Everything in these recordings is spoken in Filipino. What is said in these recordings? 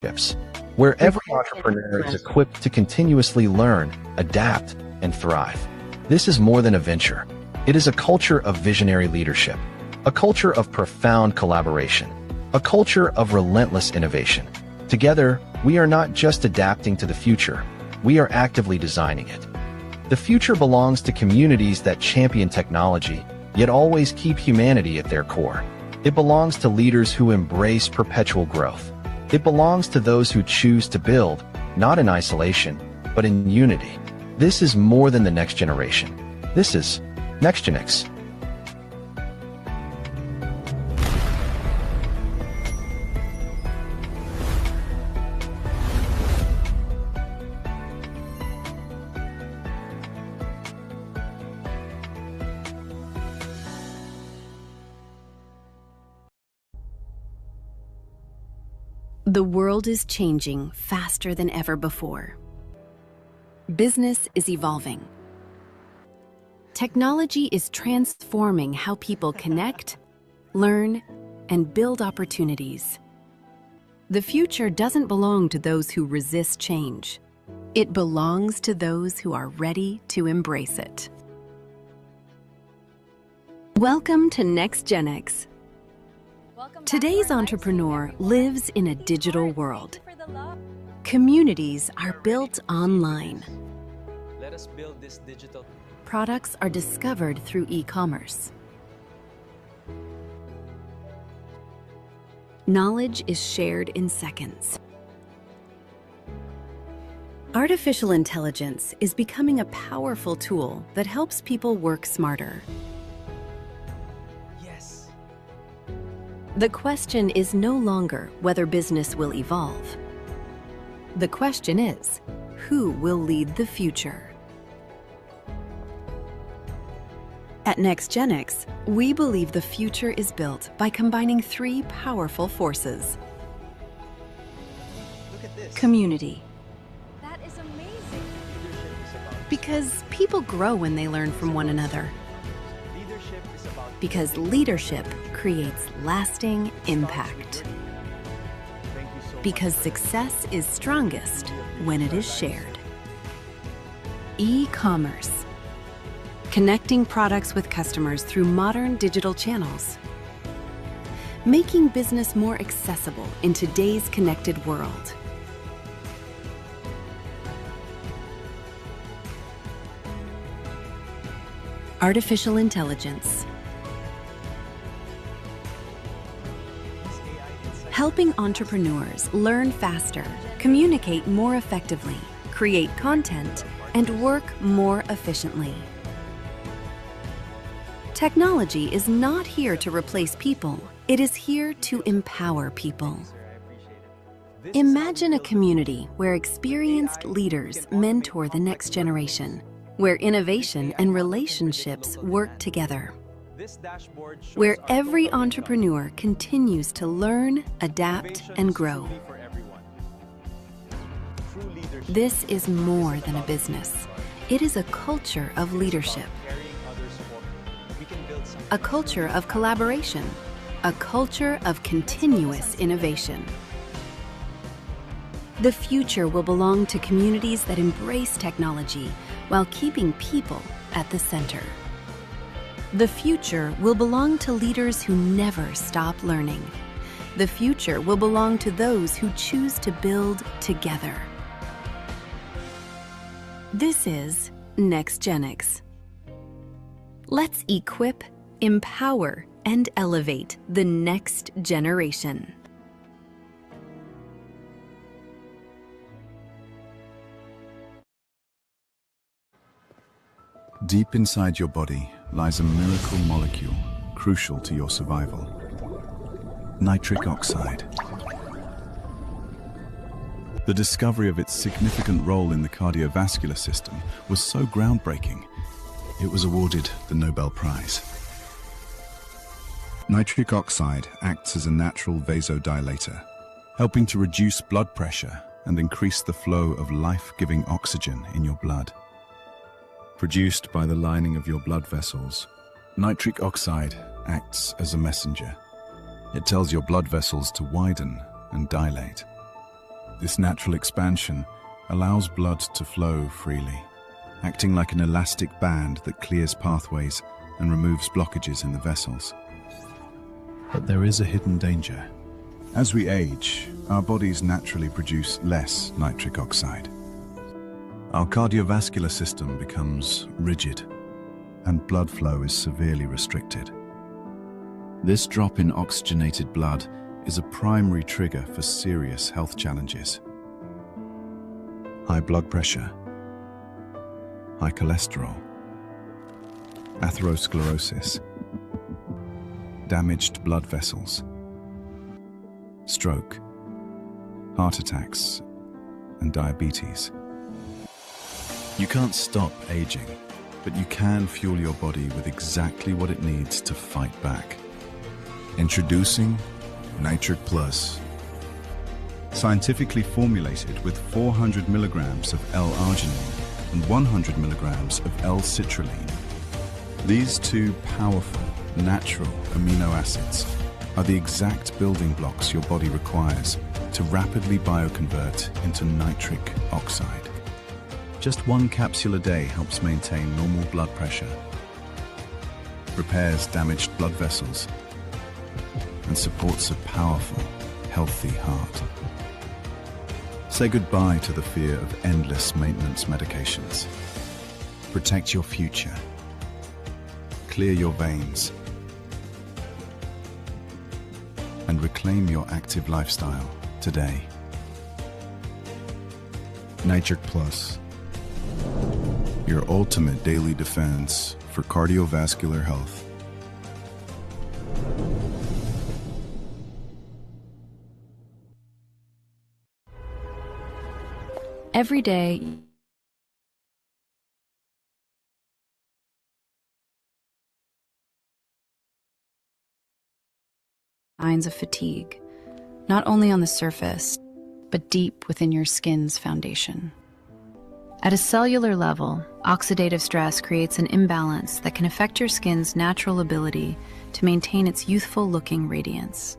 Shifts, where every entrepreneur is equipped to continuously learn, adapt, and thrive. This is more than a venture. It is a culture of visionary leadership, a culture of profound collaboration, a culture of relentless innovation. Together, we are not just adapting to the future, we are actively designing it. The future belongs to communities that champion technology, yet always keep humanity at their core. It belongs to leaders who embrace perpetual growth. It belongs to those who choose to build, not in isolation, but in unity. This is more than the next generation. This is NextGenX. The world is changing faster than ever before. Business is evolving. Technology is transforming how people connect, learn, and build opportunities. The future doesn't belong to those who resist change. It belongs to those who are ready to embrace it. Welcome to NextGenX. Today's entrepreneur lives in a digital world. Communities are built online. Let us build this digital. Products are discovered through e-commerce. Knowledge is shared in seconds. Artificial intelligence is becoming a powerful tool that helps people work smarter. The question is no longer whether business will evolve. The question is, who will lead the future? At NextGenX, we believe the future is built by combining three powerful forces. Look at this. Community. That is amazing. Leadership is about Because people grow when they learn from one another. leadership is about Because leadership creates lasting impact. Thank you so Because success is strongest when it is shared. E-commerce. Connecting products with customers through modern digital channels. Making business more accessible in today's connected world. Artificial intelligence. Helping entrepreneurs learn faster, communicate more effectively, create content, and work more efficiently. Technology is not here to replace people. It is here to empower people. Imagine a community where experienced leaders mentor the next generation, where innovation and relationships work together, This dashboard shows where our every global entrepreneur continues to learn, adapt, innovation and is grow. truly for everyone. True leadership This is more is than a about business. everyone. It is a culture of leadership, About carrying others forward. We can build something a culture of collaboration, a culture of continuous innovation. The future will belong to communities that embrace technology while keeping people at the center. The future will belong to leaders who never stop learning. The future will belong to those who choose to build together. This is NextGenX. Let's equip, empower, and elevate the next generation. Deep inside your body lies a miracle molecule crucial to your survival: nitric oxide. The discovery of its significant role in the cardiovascular system was so groundbreaking, it was awarded the Nobel Prize. Nitric oxide acts as a natural vasodilator, helping to reduce blood pressure and increase the flow of life-giving oxygen in your blood. Produced by the lining of your blood vessels, nitric oxide acts as a messenger. It tells your blood vessels to widen and dilate, This natural expansion allows blood to flow freely, acting like an elastic band that clears pathways and removes blockages in the vessels. But there is a hidden danger. As we age, our bodies naturally produce less nitric oxide. Our cardiovascular system becomes rigid, and blood flow is severely restricted. This drop in oxygenated blood is a primary trigger for serious health challenges. High blood pressure, high cholesterol, atherosclerosis, damaged blood vessels, stroke, heart attacks, and diabetes. You can't stop aging, but you can fuel your body with exactly what it needs to fight back. Introducing Nitric Plus. Scientifically formulated with 400 milligrams of L-arginine and 100 milligrams of L-citrulline. These two powerful, natural amino acids are the exact building blocks your body requires to rapidly bioconvert into nitric oxide. Just one capsule a day helps maintain normal blood pressure, repairs damaged blood vessels, and supports a powerful, healthy heart. Say goodbye to the fear of endless maintenance medications. Protect your future. Clear your veins. And reclaim your active lifestyle today. Nitric Plus. Your ultimate daily defense for cardiovascular health. Every day, signs of fatigue, not only on the surface, but deep within your skin's foundation. At a cellular level, oxidative stress creates an imbalance that can affect your skin's natural ability to maintain its youthful-looking radiance.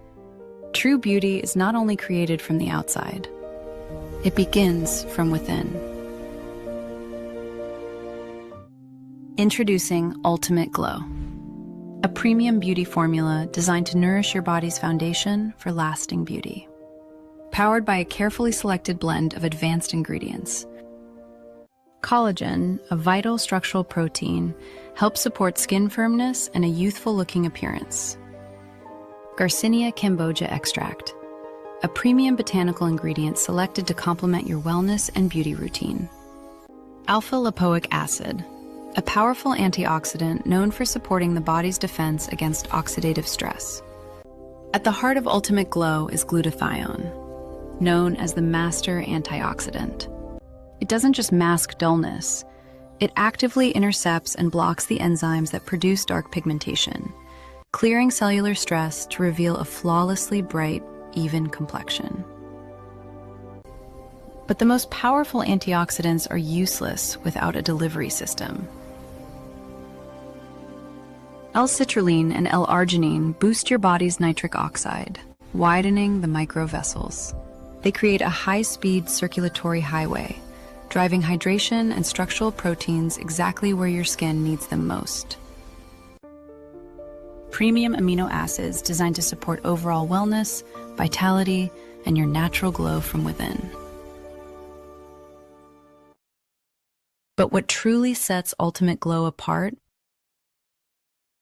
True beauty is not only created from the outside, it begins from within. Introducing Ultimate Glow, a premium beauty formula designed to nourish your body's foundation for lasting beauty. Powered by a carefully selected blend of advanced ingredients, collagen, a vital structural protein, helps support skin firmness and a youthful-looking appearance. Garcinia cambogia extract, a premium botanical ingredient selected to complement your wellness and beauty routine. Alpha-lipoic acid, a powerful antioxidant known for supporting the body's defense against oxidative stress. At the heart of Ultimate Glow is glutathione, known as the master antioxidant. It doesn't just mask dullness, it actively intercepts and blocks the enzymes that produce dark pigmentation, clearing cellular stress to reveal a flawlessly bright, even complexion. But the most powerful antioxidants are useless without a delivery system. L-citrulline and L-arginine boost your body's nitric oxide, widening the microvessels. They create a high-speed circulatory highway, driving hydration and structural proteins exactly where your skin needs them most. Premium amino acids designed to support overall wellness, vitality, and your natural glow from within. But what truly sets Ultimate Glow apart?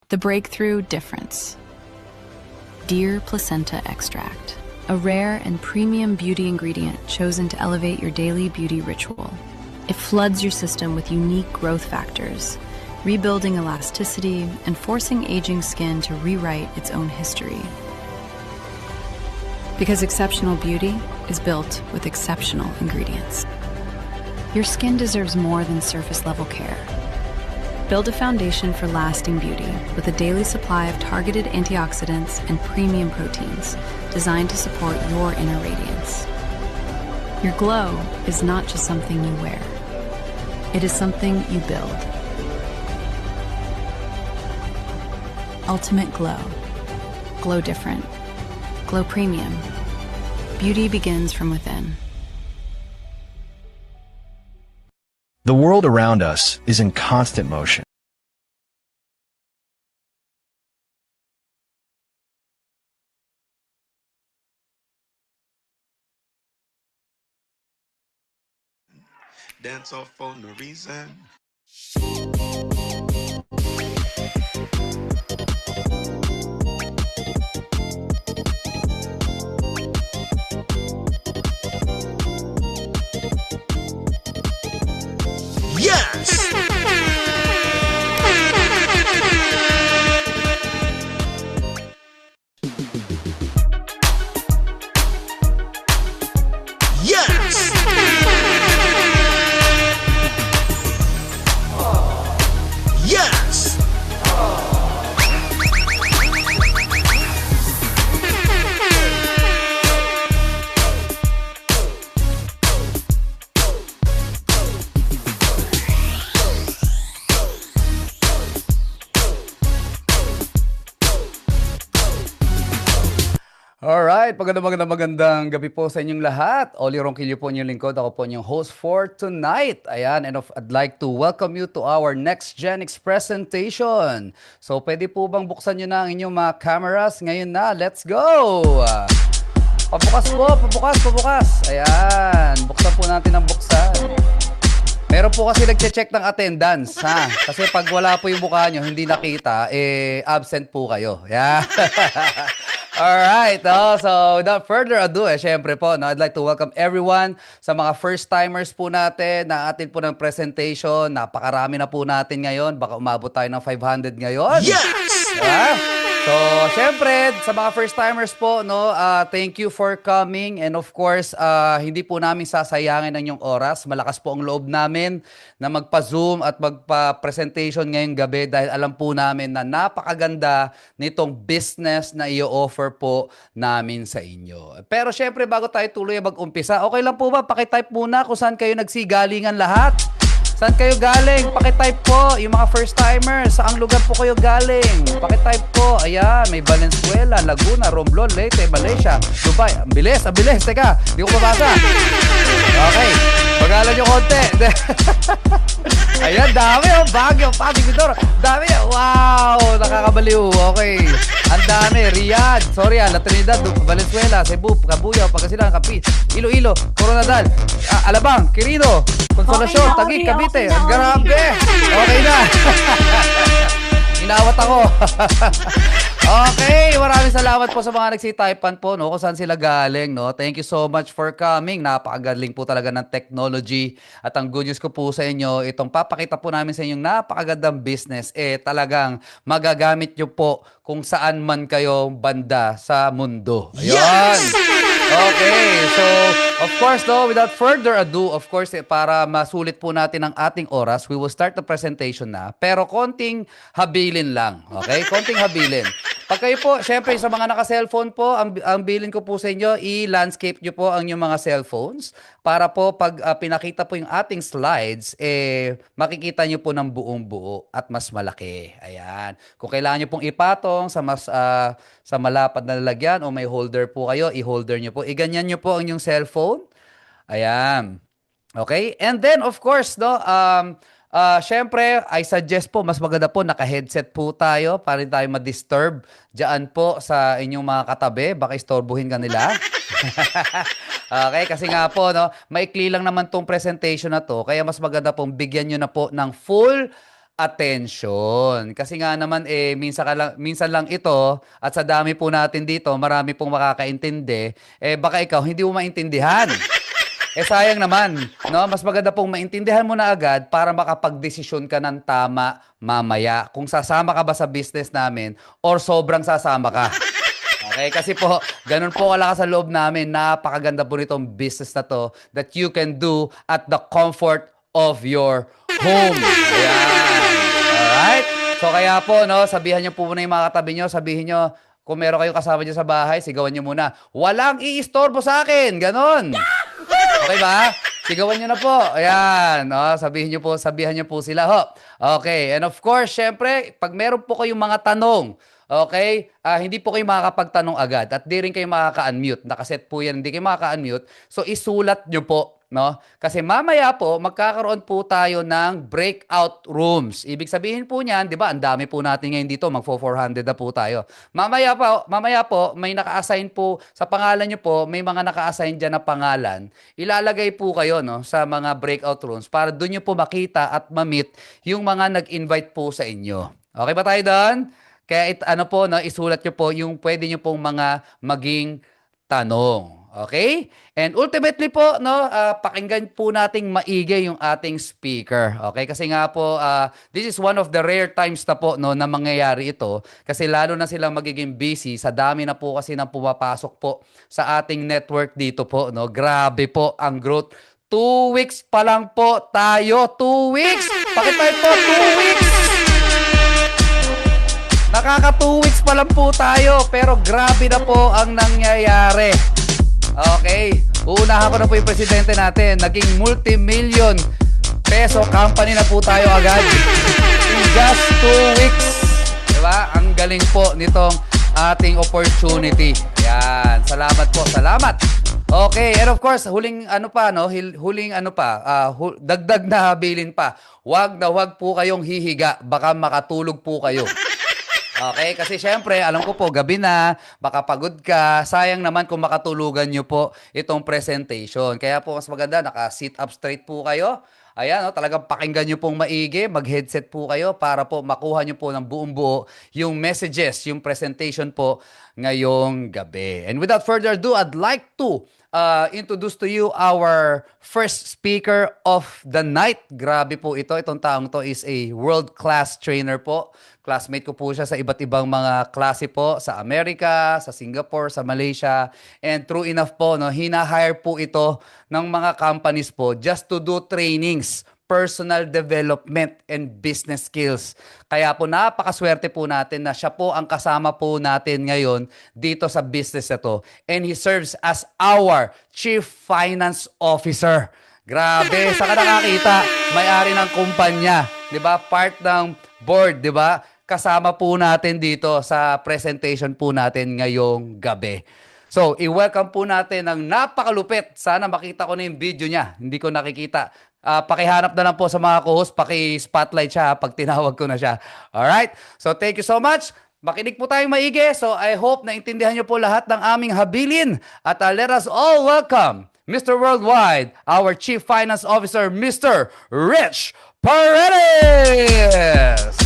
The breakthrough difference. Deer placenta extract, a rare and premium beauty ingredient chosen to elevate your daily beauty ritual. It floods your system with unique growth factors, rebuilding elasticity and forcing aging skin to rewrite its own history. Because exceptional beauty is built with exceptional ingredients. Your skin deserves more than surface-level care. Build a foundation for lasting beauty with a daily supply of targeted antioxidants and premium proteins designed to support your inner radiance. Your glow is not just something you wear. It is something you build. Ultimate Glow. Glow different. Glow premium. Beauty begins from within. The world around us is in constant motion. Dance off for no reason. Yes! Yes! Yes! Alright, magandang gabi po sa inyong lahat. Oli Ronquillo po inyong lingkod. Ako po inyong host for tonight. Ayan, and I'd like to welcome you to our Next Gen X presentation. So, pwede po bang buksan nyo na ang inyong mga cameras? Ngayon na, let's go! Pabukas po, pabukas. Ayan, buksan po natin ang buksan. Meron po kasi nagche-check ng attendance, ha? Kasi pag wala po yung mukha nyo, hindi nakita, absent po kayo. Yeah. Alright, so without further ado, syempre po, I'd like to welcome everyone sa mga first-timers po natin na atin po ng presentation. Napakarami na po natin ngayon. Baka umabot tayo ng 500 ngayon. Yes! So, syempre, sa mga first-timers po, thank you for coming. And of course, hindi po namin sasayangin ang inyong oras. Malakas po ang loob namin na magpa-Zoom at magpa-presentation ngayong gabi dahil alam po namin na napakaganda nitong business na i-offer po namin sa inyo. Pero syempre, bago tayo tuloy mag-umpisa, okay lang po ba? Pakitype muna kung saan kayo nagsigalingan lahat. Saan kayo galing? Pakitype po, yung mga first-timers. Saang lugar po kayo galing? Pakitype po. Ayan, may Valenzuela, Laguna, Romblon, Leyte, Malaysia, Dubai. Ang bilis. Teka, di ko mabasa. Okay, pag-alan nyo konti. Ayan, dami. Baguio, Mindoro. Dami. Wow, nakakabaliw. Okay, ang dami. Riyadh, Soria, La Trinidad, Valenzuela, Cebu, Cabuyao, Pangasinan, Capi, Iloilo, Coronadal, Alabang, Quirino, Consolacion, Taguig, Cavite. Grabe. Okay na. Inawat ako. Okay, maraming salamat po sa mga nagsitaypan po, kung saan sila galing, Thank you so much for coming. Napakagaling po talaga ng technology. At ang good news ko po sa inyo, itong papakita po namin sa inyong napakagandang business, talagang magagamit nyo po kung saan man kayo banda sa mundo. Ayun. Yes! Okay, so of course, without further ado, of course, para masulit po natin ang ating oras, we will start the presentation na. Pero konting habilin lang, okay? Konting habilin. Pag kayo po, syempre sa mga naka-cellphone po, ang bilin ko po sa inyo, i-landscape nyo po ang inyong mga cellphones para po pag pinakita po yung ating slides, makikita nyo po ng buong buo at mas malaki. Ayan. Kung kailangan nyo pong ipatong sa malapad na lalagyan o may holder po kayo, i-holder nyo po. Iganyan nyo po ang inyong cellphone. Ayan. Okay? And then, of course, syempre, I suggest po, mas maganda po, naka-headset po tayo para hindi tayo ma-disturb dyan po sa inyong mga katabi. Baka istorbuhin ka nila. Okay, kasi nga po, maikli lang naman tong presentation na to. Kaya mas maganda pong bigyan nyo na po ng full attention. Kasi nga naman, minsan lang ito, at sa dami po natin dito, marami pong makakaintindi, baka ikaw hindi mo maintindihan. Sayang naman, Mas maganda pong maintindihan mo na agad para makapagdesisyon ka ng tama mamaya kung sasama ka ba sa business namin or sobrang sasama ka. Okay, kasi po, ganun po kalakas sa loob namin. Napakaganda po nitong business na to that you can do at the comfort of your home. Ayan. Alright? So kaya po, sabihan niyo po muna yung mga katabi niyo, sabihin niyo, kung meron kayong kasama niyo sa bahay, sigawan niyo muna, walang iistorbo sa akin. Ganon. Okay ba? Sigawan nyo na po. Ayan. Sabihan nyo po sila. Okay. And of course, syempre, pag meron po kayong mga tanong, okay, hindi po kayo makakapagtanong agad at di rin kayo makaka-unmute. Nakaset po yan, hindi kayo makaka-unmute. So, isulat nyo po. no? Kasi mamaya po, magkakaroon po tayo ng breakout rooms. Ibig sabihin po niyan, di ba, ang dami po natin ngayon dito, magfo-400 na po tayo. Mamaya po, may naka-assign po, sa pangalan nyo po, may mga naka-assign dyan na pangalan. Ilalagay po kayo, no, sa mga breakout rooms para doon nyo po makita at ma-meet yung mga nag-invite po sa inyo. Okay ba tayo doon? Kaya ano po, no, isulat nyo po yung pwede nyo pong mga maging tanong. Okay? And ultimately po, no, pakinggan po nating maigi yung ating speaker. Okay? Kasi nga po, this is one of the rare times na po, no, na mangyayari ito. Kasi lalo na silang magiging busy sa dami na po kasi nang pumapasok po sa ating network dito po, no. Grabe po ang growth. 2 weeks pa lang po tayo. 2 weeks! Pakitay po, 2 weeks! Nakaka 2 weeks pa lang po tayo, pero grabe na po ang nangyayari. Okay, uunahan ko na po yung presidente natin. Naging multi-million peso company na po tayo agad. In just 2 weeks. Diba? Ang galing po nitong ating opportunity. Yan, salamat po, salamat. Okay, and of course, huling ano pa, no? Dagdag na habilin pa. Wag na wag po kayong hihiga. Baka makatulog po kayo. Okay, kasi syempre, alam ko po, gabi na, baka pagod ka, sayang naman kung makatulugan nyo po itong presentation. Kaya po, mas maganda, naka-sit up straight po kayo. Ayan, no, talagang pakinggan nyo pong maigi, mag-headset po kayo para po makuha nyo po ng buong buo yung messages, yung presentation po ngayong gabi. And without further ado, I'd like to introduce to you our first speaker of the night. Grabe po ito. Itong taong to is a world-class trainer po. Classmate ko po siya sa iba't ibang mga klase po sa Amerika, sa Singapore, sa Malaysia. And true enough po, no, hina-hire po ito ng mga companies po just to do trainings, personal development, and business skills. Kaya po napakaswerte po natin na siya po ang kasama po natin ngayon dito sa business na to. And he serves as our Chief Finance Officer. Grabe, saka nakakita, may-ari ng kumpanya, 'di ba? Part ng board, 'di ba? Kasama po natin dito sa presentation po natin ngayong gabi. So, i-welcome po natin ang napakalupit. Sana makita ko na yung video niya. Hindi ko nakikita. Pakihanap na lang po sa mga co-host, paki-spotlight siya pag tinawag ko na siya. Alright? So, thank you so much. Makinig po tayong maigi. So, I hope na intindihan niyo po lahat ng aming habilin. At let us all welcome Mr. Worldwide, our Chief Finance Officer, Mr. Rich Paredes!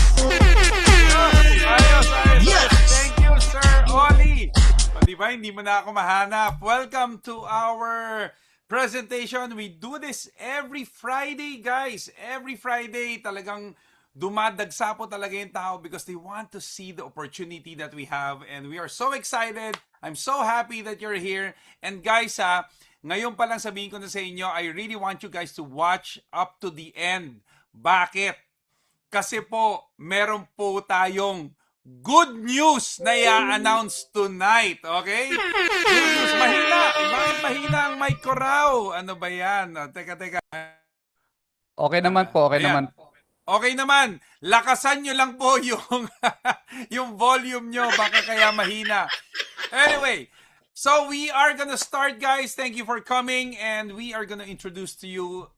Ayos. Yes! Thank you, Sir Oli. O, diba, hindi mo na ako mahanap. Welcome to our presentation. We do this every Friday, guys. Every Friday, talagang dumadagsa po talaga yung tao because they want to see the opportunity that we have. And we are so excited. I'm so happy that you're here. And guys, ngayon pa lang sabihin ko na sa inyo, I really want you guys to watch up to the end. Bakit? Kasi po, meron po tayong good news na i-announce tonight, okay? Good news. Mahina. Bakit mahina ang mic ko raw? Ano ba yan? Teka. Okay naman po, okay Ayan. naman. Okay naman. Lakasan nyo lang po yung, yung volume nyo. Baka kaya mahina. Anyway, so we are gonna start, guys. Thank you for coming. And we are gonna introduce to you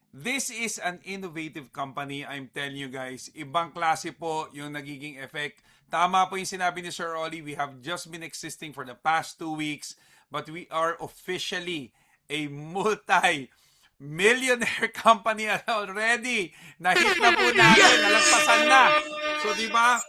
this is an innovative company. I'm telling you guys, ibang klase po yung nagiging effect. Tama po yung sinabi ni Sir Oli. We have just been existing for the past 2 weeks, but we are officially a multi-millionaire company already. Na-hit na po natin, nalagpasan na. So, di ba?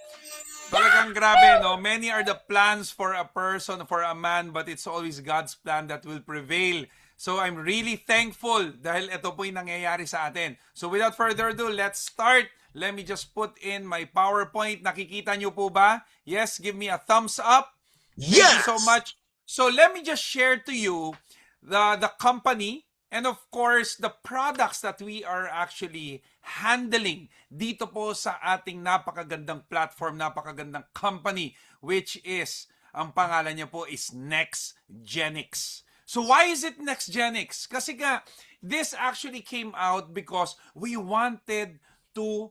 Talagang grabe, no? Many are the plans for a person, for a man, but it's always God's plan that will prevail. So I'm really thankful dahil ito po yung nangyayari sa atin. So without further ado, let's start. Let me just put in my PowerPoint. Nakikita nyo po ba? Yes, give me a thumbs up. Thank you so much. So let me just share to you the company and of course the products that we are actually handling dito po sa ating napakagandang platform, napakagandang company, which is, ang pangalan niya po is NextGenix. So why is it NextGenix? Kasi nga, this actually came out because we wanted to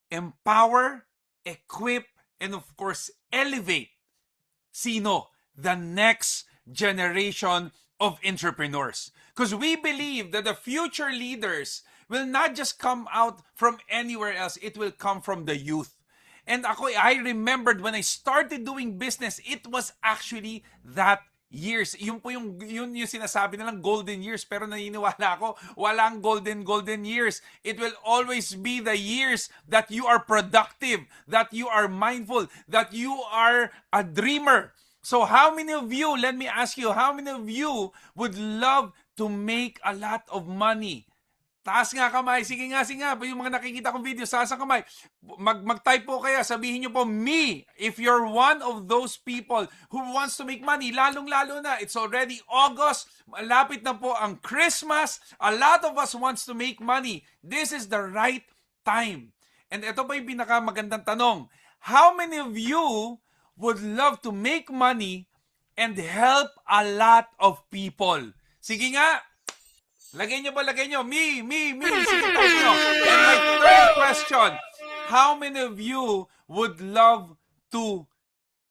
empower, equip, and of course, elevate sino? The next generation of entrepreneurs. Because we believe that the future leaders will not just come out from anywhere else. It will come from the youth. And I remembered when I started doing business, it was actually that years. Yun po yung sinasabi nilang golden years. Pero naniniwala ako, walang golden years. It will always be the years that you are productive, that you are mindful, that you are a dreamer. So how many of you, let me ask you, how many of you would love to make a lot of money? Taas nga kamay. Sige nga. Yung mga nakikita kong video, taas ang kamay. Mag-type po kaya. Sabihin nyo po, me. If you're one of those people who wants to make money, lalong-lalo na. It's already August. Malapit na po ang Christmas. A lot of us wants to make money. This is the right time. And ito pa yung pinakamagandang tanong. How many of you would love to make money and help a lot of people? Sige nga. Lagay nyo. Me. Sige, type nyo. And my third question, how many of you would love to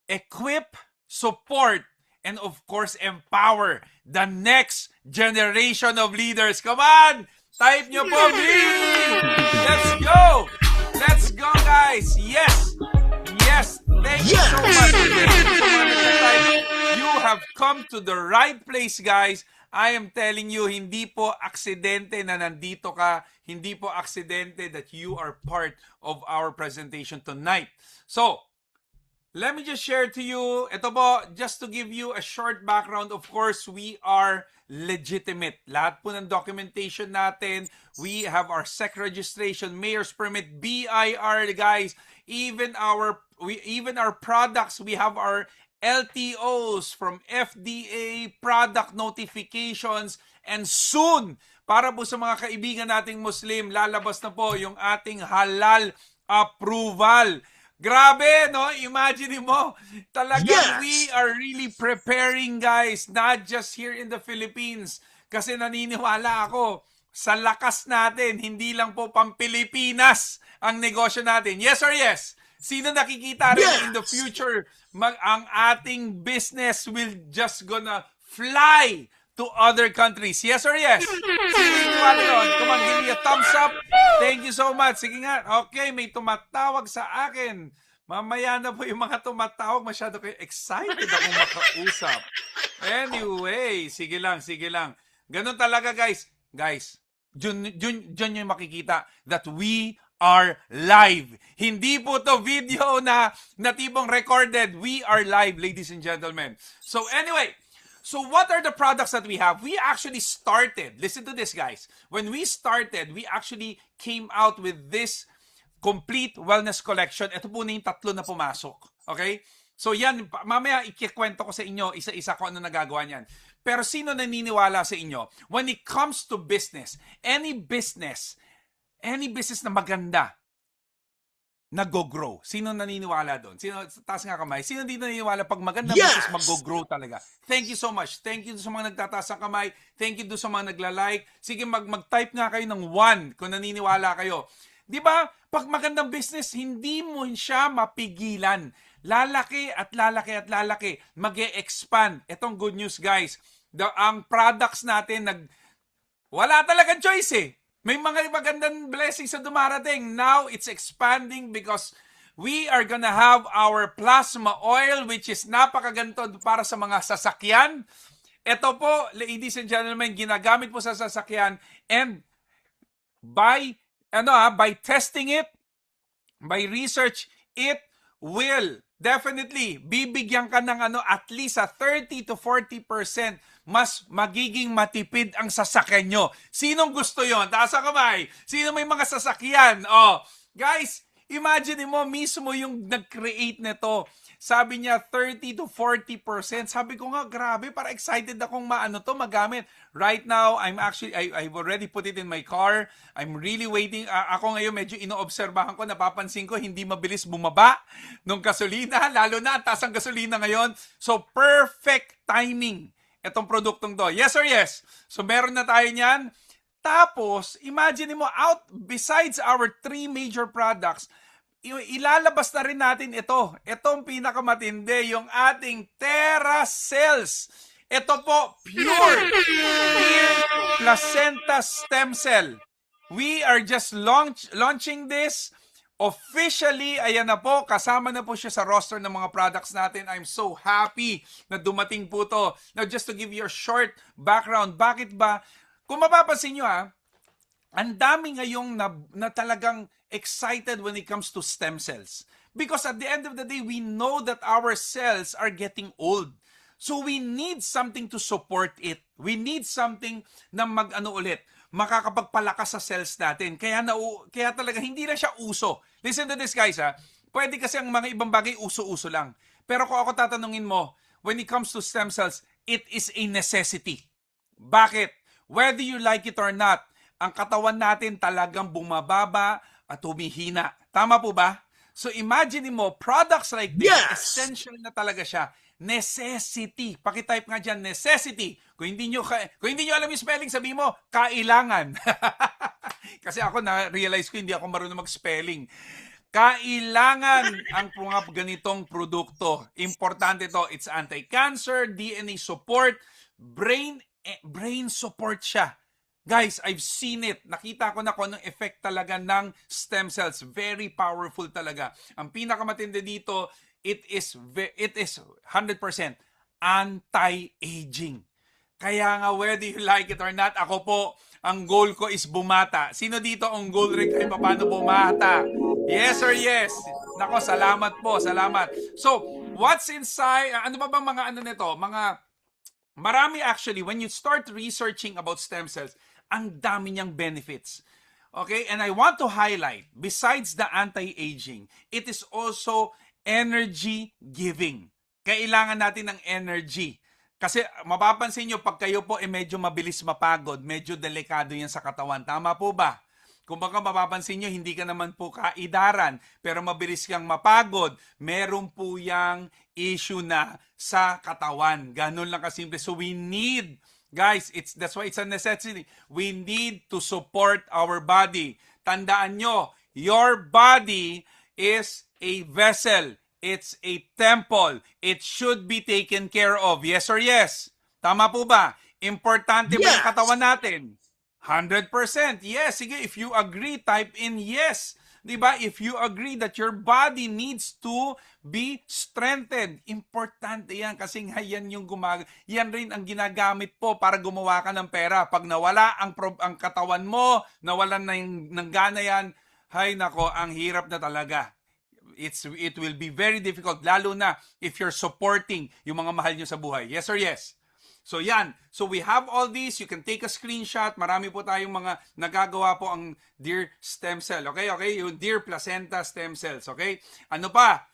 equip, support, and of course, empower the next generation of leaders? Come on! Type nyo po, me! Let's go, guys! Yes! Thank you so much. You have come to the right place, guys. I am telling you, hindi po aksidente na nandito ka. Hindi po aksidente that you are part of our presentation tonight. So, let me just share to you, ito po, just to give you a short background. Of course, we are legitimate. Lahat po ng documentation natin, we have our SEC registration, mayor's permit, BIR, guys. Even our products, we have our LTOs from FDA, product notifications, and soon, para po sa mga kaibigan nating Muslim, lalabas na po yung ating halal approval. Grabe, no? Imagine mo, talagang we are really preparing, guys, not just here in the Philippines. Kasi naniniwala ako, sa lakas natin, hindi lang po pang-Pilipinas ang negosyo natin. Yes or yes? Sino nakikita rin in the future, ang ating business will just gonna fly to other countries? Yes or yes? Sino doon? Come on, give me a thumbs up. Thank you so much. Sige nga. Okay, may tumatawag sa akin. Mamaya na po yung mga tumatawag. Masyado kayo excited akong makausap. Anyway, sige lang. Ganun talaga, guys. Dyan yung makikita that we are live. Hindi po to video na tipong recorded. We are live, ladies and gentlemen. So anyway, so what are the products that we have? We actually started, listen to this, guys. When we started, we actually came out with this complete wellness collection. Ito po na yung 3 na pumasok. Okay? So yan, mamaya ikikwento ko sa inyo, isa-isa ko ano nagagawa niyan. Pero sino naniniwala sa inyo? When it comes to business, any business na maganda, nag-grow. Sino naniniwala doon? Taas nga kamay. Sino hindi naniniwala pag maganda business, mag-grow talaga? Thank you so much. Thank you sa mga nagtataas ng kamay. Thank you sa mga nagla-like. Sige, mag-type nga kayo ng 1 kung naniniwala kayo. Di ba? Pag magandang business, hindi mo siya mapigilan. Lalaki at lalaki. Mag-e-expand. Itong good news, guys. Ang products natin, wala talagang choice eh. May mga magandang blessings sa dumarating. Now, it's expanding because we are gonna have our plasma oil, which is napakaganto para sa mga sasakyan. Ito po, ladies and gentlemen, ginagamit po sa sasakyan. And by testing it, by research, it will definitely bibigyan ka ng at least 30 to 40% mas magiging matipid ang sasakyan nyo. Sinong gusto yon? Taas ang kamay. Sino may mga sasakyan? Guys, imagine mo mismo yung nag-create nito. Sabi niya 30 to 40%. Sabi ko nga, grabe, para excited akong magamit. Right now, I've already put it in my car. I'm really waiting. Ako ngayon medyo inoobserbahan ko, napapansin ko hindi mabilis bumaba nung gasolina, lalo na ang taas ang gasolina ngayon. So perfect timing itong produktong to. Yes or yes? So meron na tayo niyan. Tapos, imagine mo, besides our 3 major products, ilalabas na rin natin ito. Itong pinakamatindi, yung ating TerraCells. Ito po, pure deer placenta stem cell. We are just launching this officially. Ayan na po, kasama na po siya sa roster ng mga products natin. I'm so happy na dumating po to. Now, just to give you a short background, bakit ba? Kung mapapansin nyo ang dami ngayong na talagang excited when it comes to stem cells. Because at the end of the day, we know that our cells are getting old. So we need something to support it. We need something na makakapagpalakas sa cells natin. Kaya talaga hindi na siya uso. Listen to this, guys, Pwede kasi ang mga ibang bagay uso-uso lang. Pero kung ako tatanungin mo, when it comes to stem cells, it is a necessity. Bakit? Whether you like it or not, ang katawan natin talagang bumababa at humihina. Tama po ba? So imagine mo, products like this, essential na talaga siya. Necessity. Pakitype nga dyan, necessity. Kung hindi nyo alam yung spelling, sabi mo, kailangan. Kasi ako na-realize ko, hindi ako marunong mag-spelling. Kailangan ang mga ganitong produkto. Importante to. It's anti-cancer, DNA support, brain support siya. Guys, I've seen it. Nakita ko na kung anong effect talaga ng stem cells. Very powerful talaga. Ang pinakamatindi dito, it is 100% anti-aging. Kaya nga, whether you like it or not, ako po, ang goal ko is bumata. Sino dito ang goal rin kayo paano bumata? Yes or yes? Nako, salamat po, salamat. So, what's inside? Ano ba bang mga nito? Marami actually, when you start researching about stem cells, ang dami niyang benefits. Okay? And I want to highlight, besides the anti-aging, it is also energy giving. Kailangan natin ng energy. Kasi mapapansin nyo, pag kayo po medyo mabilis mapagod, medyo delikado yan sa katawan. Tama po ba? Kung baka mapapansin nyo, hindi ka naman po kaidaran, pero mabilis kang mapagod, meron po yang issue na sa katawan. Ganun lang kasimple. So we need, guys, that's why it's a necessity. We need to support our body. Tandaan nyo, your body is a vessel. It's a temple. It should be taken care of. Yes or yes? Tama po ba? Importante ba yung katawan natin? 100%. Yes. Sige, if you agree, type in yes. Diba? If you agree that your body needs to be strengthened. Importante yan kasi nga yan yan rin ang ginagamit po para gumawa ka ng pera. Pag nawala ang katawan mo, nawalan ng gana yan, hay nako, ang hirap na talaga. It will be very difficult, lalo na if you're supporting yung mga mahal nyo sa buhay. Yes or yes? So yan. So we have all these. You can take a screenshot. Marami po tayong mga nagagawa po ang deer stem cell. Okay? Yung deer placenta stem cells. Okay? Ano pa?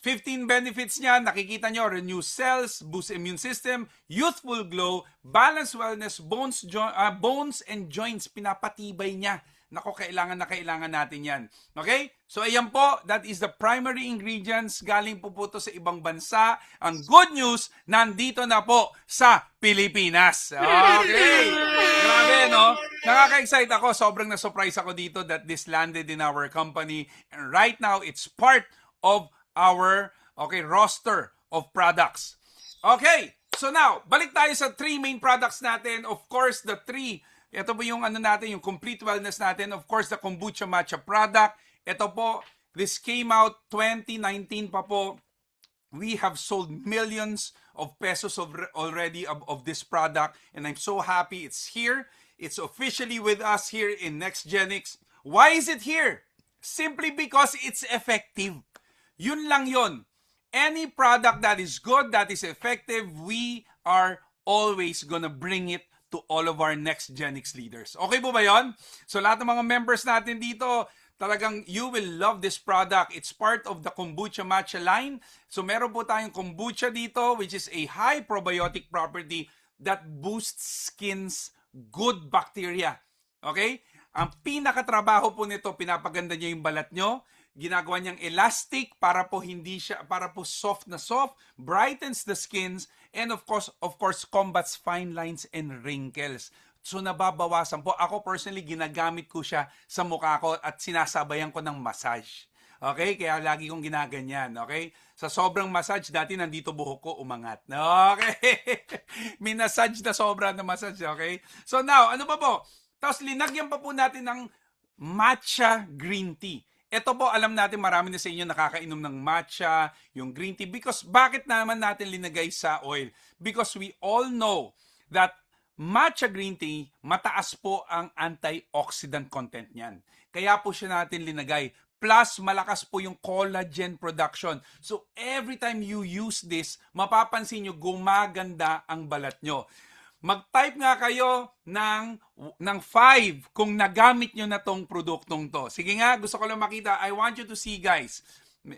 15 benefits niya. Nakikita nyo. Renew cells, boost immune system, youthful glow, balance wellness, bones and joints. Pinapatibay niya. Nako, kailangan natin yan. Okay? So, ayan po. That is the primary ingredients. Galing po to sa ibang bansa. Ang good news, nandito na po sa Pilipinas. Okay. Grabe, no? Nakaka-excite ako. Sobrang na-surprise ako dito that this landed in our company. And right now, it's part of our roster of products. Okay. So now, balik tayo sa 3 main products natin. Of course, the 3. Ito po yung natin, yung complete wellness natin. Of course, the kombucha matcha product. Ito po, this came out 2019 pa po. We have sold millions of pesos already of this product. And I'm so happy it's here. It's officially with us here in NextGenix. Why is it here? Simply because it's effective. Yun lang yun. Any product that is good, that is effective, we are always gonna bring it to all of our NextGenix leaders. Okay po ba yun? So lahat ng mga members natin dito, talagang you will love this product. It's part of the kombucha matcha line. So meron po tayong kombucha dito, which is a high probiotic property that boosts skin's good bacteria. Okay? Ang pinakatrabaho po nito, pinapaganda niya yung balat nyo. Ginagawa niyang elastic para po soft na soft, brightens the skins, and of course combats fine lines and wrinkles. So nababawasan po. Ako personally, ginagamit ko siya sa mukha ko at sinasabayan ko ng massage. Okay? Kaya lagi kong ginaganyan. Okay? Sa sobrang massage, dati nandito buhok ko, umangat. Okay? Minasage na sobra na massage. Okay? So now, ano pa po? Tapos linagyan pa po natin ng matcha green tea. Ito po, alam natin marami na sa inyo nakakainom ng matcha, yung green tea. Because bakit naman natin linagay sa oil? Because we all know that matcha green tea, mataas po ang antioxidant content niyan. Kaya po siya natin linagay. Plus, malakas po yung collagen production. So, every time you use this, mapapansin nyo, gumaganda ang balat nyo. Mag-type nga kayo ng 5 kung nagamit nyo na tong produktong to. Sige nga, gusto ko lang makita. I want you to see, guys.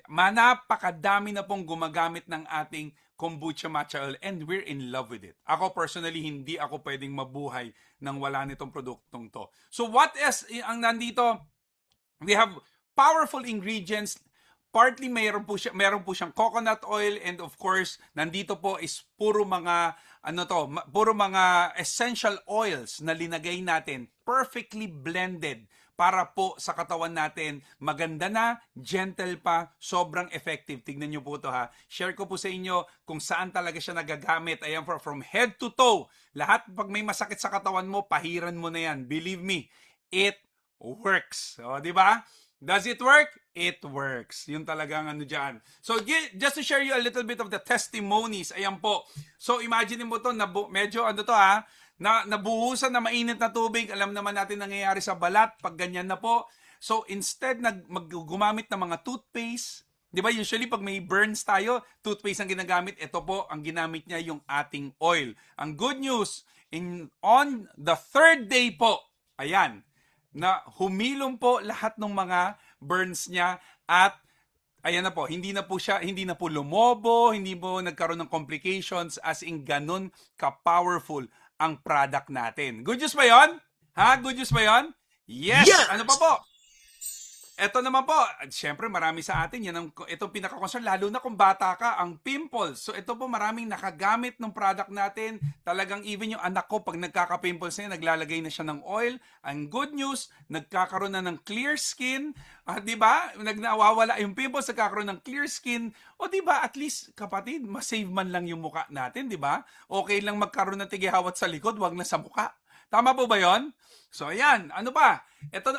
Napakadami na pong gumagamit ng ating kombucha matcha oil and we're in love with it. Ako personally, hindi ako pwedeng mabuhay nang wala nitong produktong to. So what else ang nandito? We have powerful ingredients. Partly meron po siyang coconut oil and of course, nandito po is puro mga essential oils na linagay natin, perfectly blended para po sa katawan natin, maganda na, gentle pa, sobrang effective. Tignan nyo po ito ha. Share ko po sa inyo kung saan talaga siya nagagamit. Ayan, from head to toe. Lahat, pag may masakit sa katawan mo, pahiran mo na yan. Believe me, it works. O, di ba? Does it work? It works. Yun talagang ano dyan. So, just to share you a little bit of the testimonies. Ayan po. So, imagine mo to, medyo nabuhusan na mainit na tubig. Alam naman natin nangyayari sa balat pag ganyan na po. So, instead, gumamit ng mga toothpaste. Di ba, usually pag may burns tayo, toothpaste ang ginagamit. Ito po, ang ginamit niya yung ating oil. Ang good news, on the 3rd day po, ayan, na humilom po lahat ng mga burns niya at ayan na po, hindi na po lumobo, hindi po nagkaroon ng complications as in ganun ka-powerful ang product natin. Good news ba yun? Ha? Good news ba yun? Yes! Yes! Ano pa po? Ito naman po, syempre marami sa atin, itong pinaka-concern, lalo na kung bata ka, ang pimples. So ito po maraming nakagamit ng product natin. Talagang even yung anak ko, pag nagkaka-pimples na naglalagay na siya ng oil. Ang good news, nagkakaroon na ng clear skin. Di ba? Nagnawawala yung pimples, nagkakaroon ng clear skin. O di ba, at least, kapatid, masave man lang yung muka natin, di ba? Okay lang magkaroon ng tigihawat sa likod, wag na sa muka. Tama po ba yon? So, ayan. Ano pa? Ito,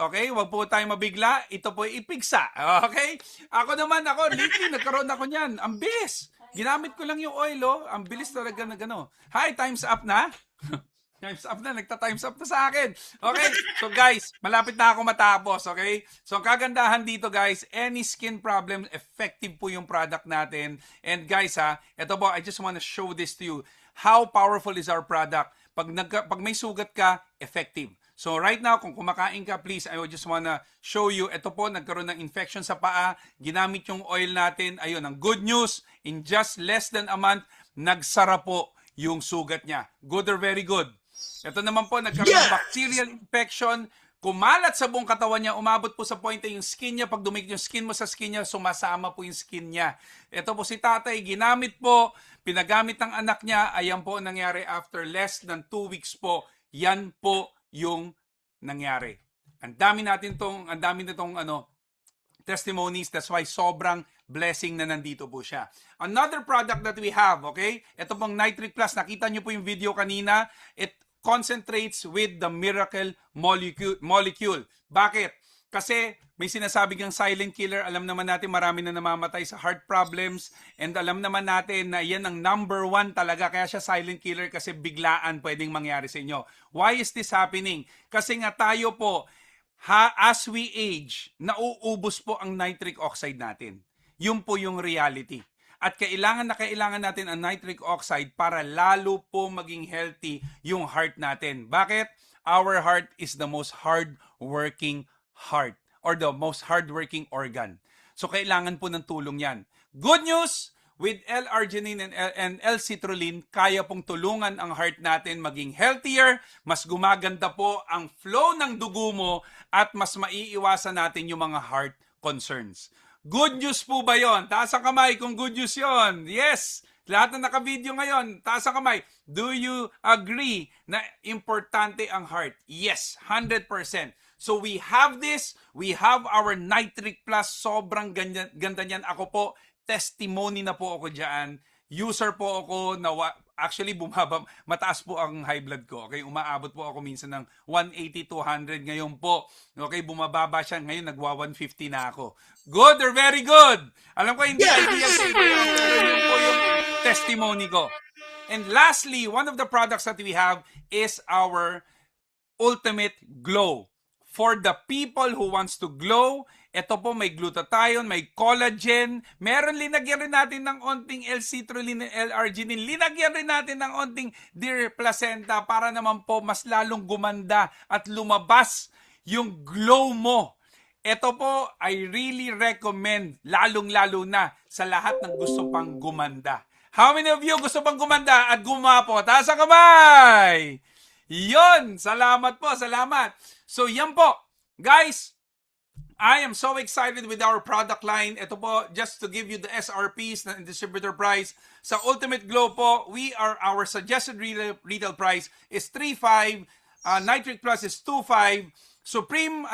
okay? Huwag po tayong mabigla. Ito po ipigsa. Okay? Lately, nagkaroon ako niyan. Ang bilis. Ginamit ko lang yung oil, oh. Ang bilis talaga na gano. Hi, time's up na. Time's up na. Nagta-time's up na sa akin. Okay? So, guys, malapit na ako matapos. Okay? So, ang kagandahan dito, guys, any skin problem, effective po yung product natin. And, guys, ito po, I just wanna show this to you. How powerful is our product? Pag may sugat ka, effective. So right now, kung kumakain ka, please, I just wanna show you. Ito po, nagkaroon ng infection sa paa. Ginamit yung oil natin. Ayun, ang good news, in just less than a month, nagsara po yung sugat niya. Good or very good? Ito naman po, nagkaroon ng bacterial infection. Kumalat sa buong katawan niya, umabot po sa point na yung skin niya, pag dumikit yung skin mo sa skin niya, sumasama po yung skin niya. Ito po si tatay, ginamit po, pinagamit ng anak niya, ayan po nangyari after less than 2 weeks po. Yan po yung nangyari. Ang dami nitong testimonies, that's why sobrang blessing na nandito po siya. Another product that we have, okay? Ito pong Nitric Plus, nakita niyo po yung video kanina, it concentrates with the miracle molecule. Bakit? Kasi may sinasabi kang silent killer. Alam naman natin marami na namamatay sa heart problems and alam naman natin na yan ang number 1 talaga. Kaya siya silent killer kasi biglaan pwedeng mangyari sa inyo. Why is this happening? Kasi nga tayo po, as we age, nauubos po ang nitric oxide natin. Yun po yung reality. At kailangan natin ang nitric oxide para lalo po maging healthy yung heart natin. Bakit? Our heart is the most hard-working heart or the most hard-working organ. So kailangan po ng tulong yan. Good news! With L-arginine and L-citrulline, kaya pong tulungan ang heart natin maging healthier, mas gumaganda po ang flow ng dugo mo at mas maiiwasan natin yung mga heart concerns. Good news po ba yon? Taas ang kamay kung good news yon. Yes! Lahat na naka-video ngayon, taas ang kamay. Do you agree na importante ang heart? Yes, 100%. So we have this, we have our Nitric Plus, sobrang ganda niyan. Ako po, testimony na po ako dyan. User po ako na actually bumaba, mataas po ang high blood ko. Okay, umaabot po ako minsan ng 180, 200 ngayon po. Okay, bumababa siya ngayon, nagwa 150 na ako. Good or very good. Alam ko hindi ideal sa inyo, pero yun po yung testimony ko. And lastly, one of the products that we have is our Ultimate Glow. For the people who wants to glow, ito po may glutathione, may collagen, meron linagyan rin natin ng onting L-citrulline, L-arginine, linagyan rin natin ng onting deer placenta para naman po mas lalong gumanda at lumabas yung glow mo. Ito po, I really recommend, lalong-lalo na sa lahat ng gusto pang gumanda. How many of you gusto pang gumanda at gumapo? Taas ang kamay! Yon, salamat po, salamat. So yan po, guys, I am so excited with our product line. Ito po, just to give you the SRPs na distributor price. Sa Ultimate Glow po, our suggested retail price is 3.5. Nitric Plus is 2.5. Supreme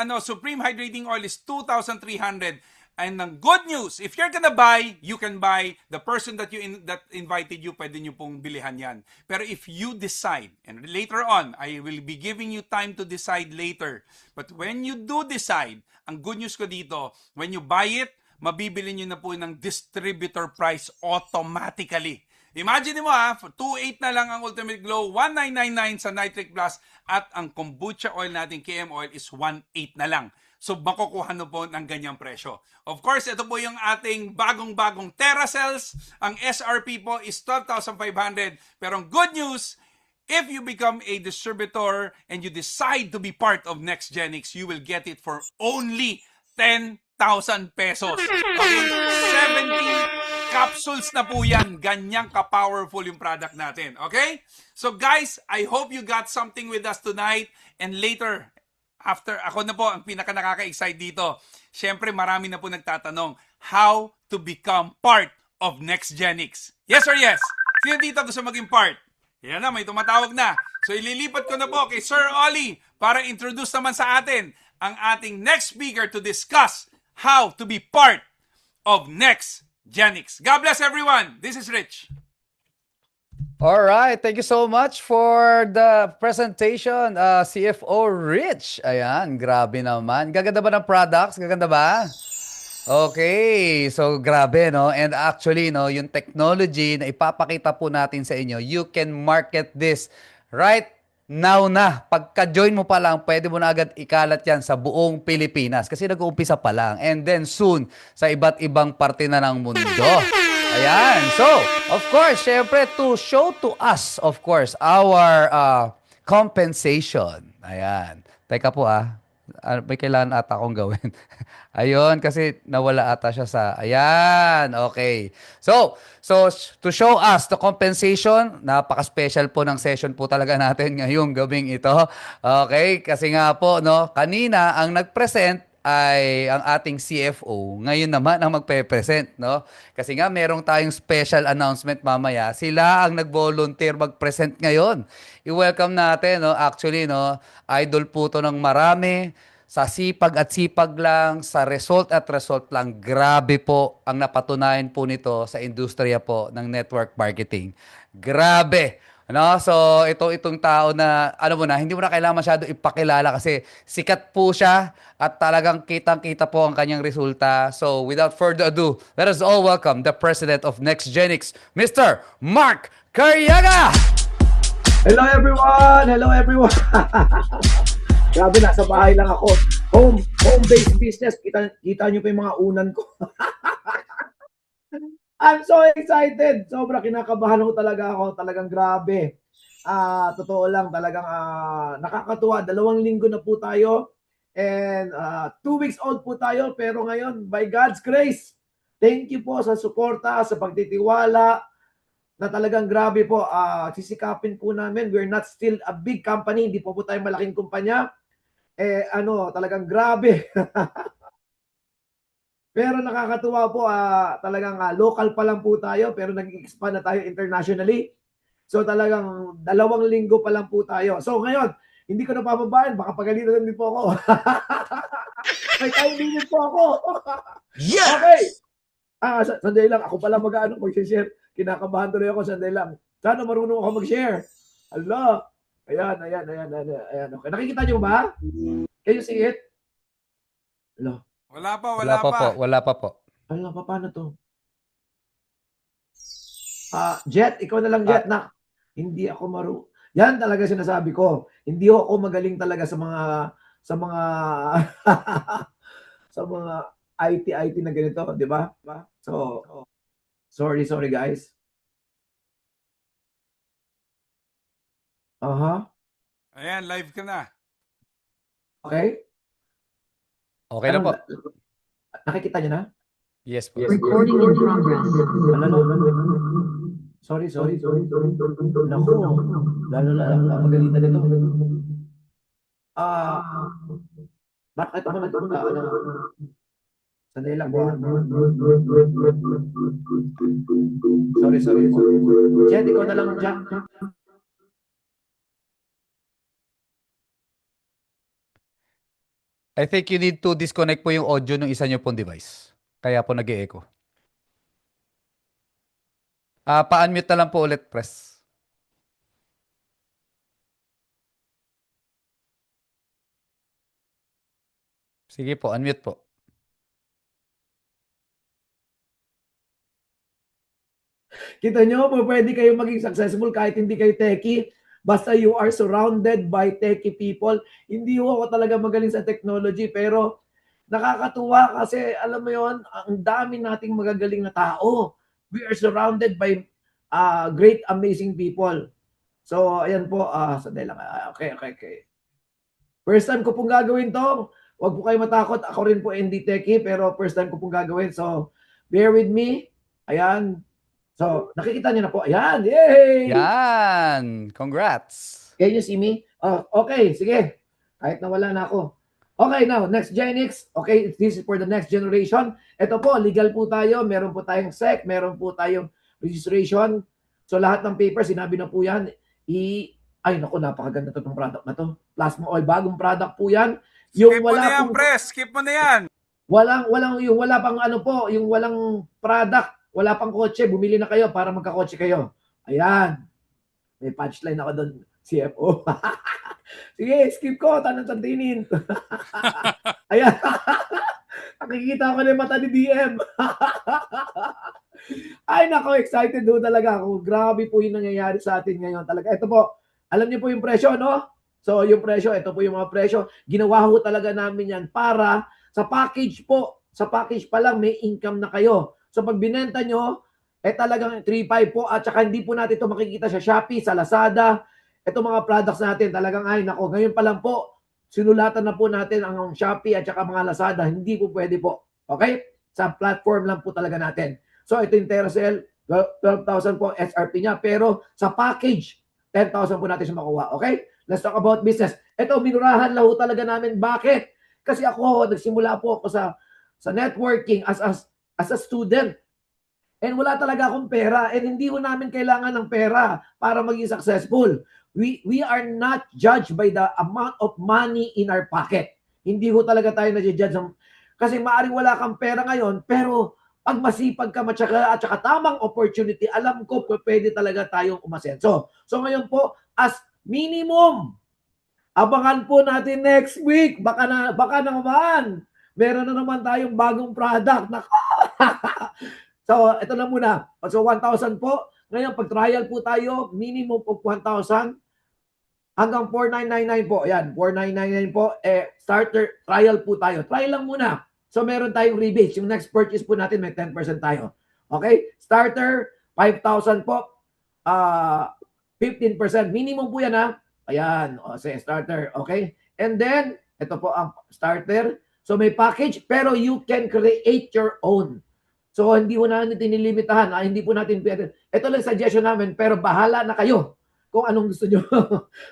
Hydrating Oil is 2,300. And the good news, if you're gonna buy, you can buy. The person that that invited you, pwede nyo pong bilihan yan. Pero if you decide, and later on, I will be giving you time to decide later. But when you do decide, ang good news ko dito, when you buy it, mabibili nyo na po ng distributor price automatically. Imagine mo 2.8 na lang ang Ultimate Glow, 1,999 sa Nitric Plus, at ang kombucha oil natin, KM oil, is 1.8 na lang. So, makukuha na po ng ganyang presyo. Of course, ito po yung ating bagong-bagong TerraCells. Ang SRP po is 12,500. Pero ang good news, if you become a distributor and you decide to be part of NextGenix, you will get it for only 10,000 pesos. Okay? 70 capsules na po yan. Ganyang ka-powerful yung product natin. Okay? So guys, I hope you got something with us tonight. And later, after, ako na po ang pinaka-nakaka-excite dito. Siyempre, marami na po nagtatanong, how to become part of NextGenix? Yes or yes? Sino dito gusto maging part? Yan na, may tumatawag na. So, ililipat ko na po kay Sir Ollie para introduce naman sa atin ang ating next speaker to discuss how to be part of NextGenix. God bless everyone. This is Rich. Alright, thank you so much for the presentation, CFO Rich. Ayan, grabe naman. Gaganda ba ng products? Gaganda ba? Okay, so grabe, no? And actually, no, yung technology na ipapakita po natin sa inyo, you can market this right now na. Pagka-join mo pa lang, pwede mo na agad ikalat yan sa buong Pilipinas kasi nag-uumpisa pa lang. And then soon, sa iba't ibang parte na ng mundo. Ayan. So, of course, syempre, to show to us, of course, our compensation. Ayan. Teka po may kailangan ata akong gawin. Ayun, kasi nawala ata siya sa... Ayan, okay. So, to show us the compensation, napaka-special po ng session po talaga natin ngayong gabing ito. Okay, kasi nga po, no, kanina ang nag-present ay ang ating CFO. Ngayon naman ang magpe-present, no? Kasi nga merong tayong special announcement mamaya. Sila ang nag-volunteer mag-present ngayon. I-welcome natin, no? Actually, no, idol po to ng marami. Sa sipag at sipag lang, sa result at result lang. Grabe po ang napatunayan po nito sa industriya po ng network marketing. Grabe! No? So, itong tao na, hindi mo na kailangan masyado ipakilala kasi sikat po siya at talagang kitang-kita po ang kanyang resulta. So, without further ado, let us all welcome the President of NextGenix, Mr. Mark Carriaga! Hello everyone! Hello everyone! Grabe, nasa bahay lang ako. Home-based business. Kita nyo pa yung mga unan ko. I'm so excited. Sobra kinakabahan ko talaga ako. Talagang grabe. Totoo lang, talagang nakakatuwa. 2 linggo na po tayo. And 2 weeks old po tayo. Pero ngayon, by God's grace, thank you po sa suporta, sa pagtitiwala, na talagang grabe po. Sisikapin po namin. We're not still a big company. Hindi po tayo malaking kumpanya. Talagang grabe. Pero nakakatuwa po, talagang local pa lang po tayo pero nag-expand na tayo internationally. So talagang 2 linggo pa lang po tayo. So ngayon, hindi ko na pababayaan, baka pagalitan din po ako. May time limit po ako. Okay. Yes! Sandali lang, ako pala mag-share. Kinakabahan tuloy ako, sandali lang. Sana marunong ako mag-share. Hala. Ayan. Okay. Nakikita niyo ba? Can you see it? Hala. Wala pa. Wala pa po. Hala, paano to? Jet, ikaw na lang, Jet, na. Hindi ako Yan talaga sinasabi ko. Hindi ako magaling talaga sa mga sa mga IT na ganito, di ba? So, sorry guys. Ayan, live ka na. Okay? Okay na po. Nakikita niyo na? Yes po. Recording in progress. Sorry. Naku, lalo pagalitan nito. Bakit ako nagpunta? Sandali lang po. Sorry. Jet, ikaw na lang, Jack. I think you need to disconnect po yung audio ng isa nyo pong device. Kaya po nag-e-echo. Pa-unmute na lang po ulit, press. Sige po, unmute po. Kita nyo, pwede kayo maging successful kahit hindi kayo techie. Basta you are surrounded by techie people. Hindi ako talaga magaling sa technology, pero nakakatuwa kasi alam mo yon, ang dami nating magagaling na tao. We are surrounded by great, amazing people. So, ayan po. Sandali lang. Okay. First time ko pong gagawin to. Huwag po kayo matakot. Ako rin po hindi techie, pero first time ko pong gagawin. So, bear with me. Ayan. So, nakikita niyo na po. Ayan. Yay! Yan! Congrats! Can you see me? Okay. Sige. Kahit nawala na ako. Okay, now, next Gen X. Okay, this is for the next generation. Ito po, legal po tayo. Meron po tayong SEC. Meron po tayong registration. So, lahat ng paper, sinabi na po yan. Ay, naku, napakaganda itong product na to. Plasma oil, bagong product po yan. Skip mo na yan, press. Skip mo na yan. Wala pang ano po, yung walang product. Wala pang kotse, bumili na kayo para magkakotse kayo. Ayan. May punchline ako doon, CFO. Sige, skip ko, tanong-tantinin. Ayan. Nakikita ko na yung mata ni DM. Ay, nako, excited do talaga ako. Grabe po yung nangyayari sa atin ngayon talaga. Ito po, alam niyo po yung presyo, no? So, yung presyo, ito po yung mga presyo. Ginawa ho talaga namin yan para sa package po. Sa package pa lang, may income na kayo. So pag binenta nyo, talagang 3.5 po at saka hindi po natin ito makikita sa Shopee, sa Lazada. Ito mga products natin talagang nako, ngayon pa lang po, sinulatan na po natin ang Shopee at saka mga Lazada. Hindi po pwede po. Okay? Sa platform lang po talaga natin. So ito yung Teracell, 12,000 po SRP niya. Pero sa package, 10,000 po natin siya makuha. Okay? Let's talk about business. Ito, minurahan lang po talaga namin. Bakit? Kasi ako, nagsimula po ako sa networking as a student. And wala talaga akong pera. And hindi ko namin kailangan ng pera para maging successful. We are not judged by the amount of money in our pocket. Hindi ko talaga tayo na-judge. Kasi maaaring wala kang pera ngayon, pero pag masipag ka at saka tamang opportunity, alam ko pwede talaga tayong umasenso. So ngayon po, as minimum, abangan po natin next week. Baka naman. Meron na naman tayong bagong product. So, ito na muna. So, 1,000 po. Ngayon, pag trial po tayo, minimum of 1,000 hanggang 4,999 po. Ayan, 4,999 po. Starter, trial po tayo. Trial lang muna. So, meron tayong rebates. Yung next purchase po natin, may 10% tayo. Okay? Starter, 5,000 po. 15%. Minimum po yan, ha? Ayan. Say, starter. Okay? And then, ito po ang starter. So may package, pero you can create your own. So hindi po natin tinilimitahan, hindi po natin pwede. Ito lang suggestion namin, pero bahala na kayo kung anong gusto nyo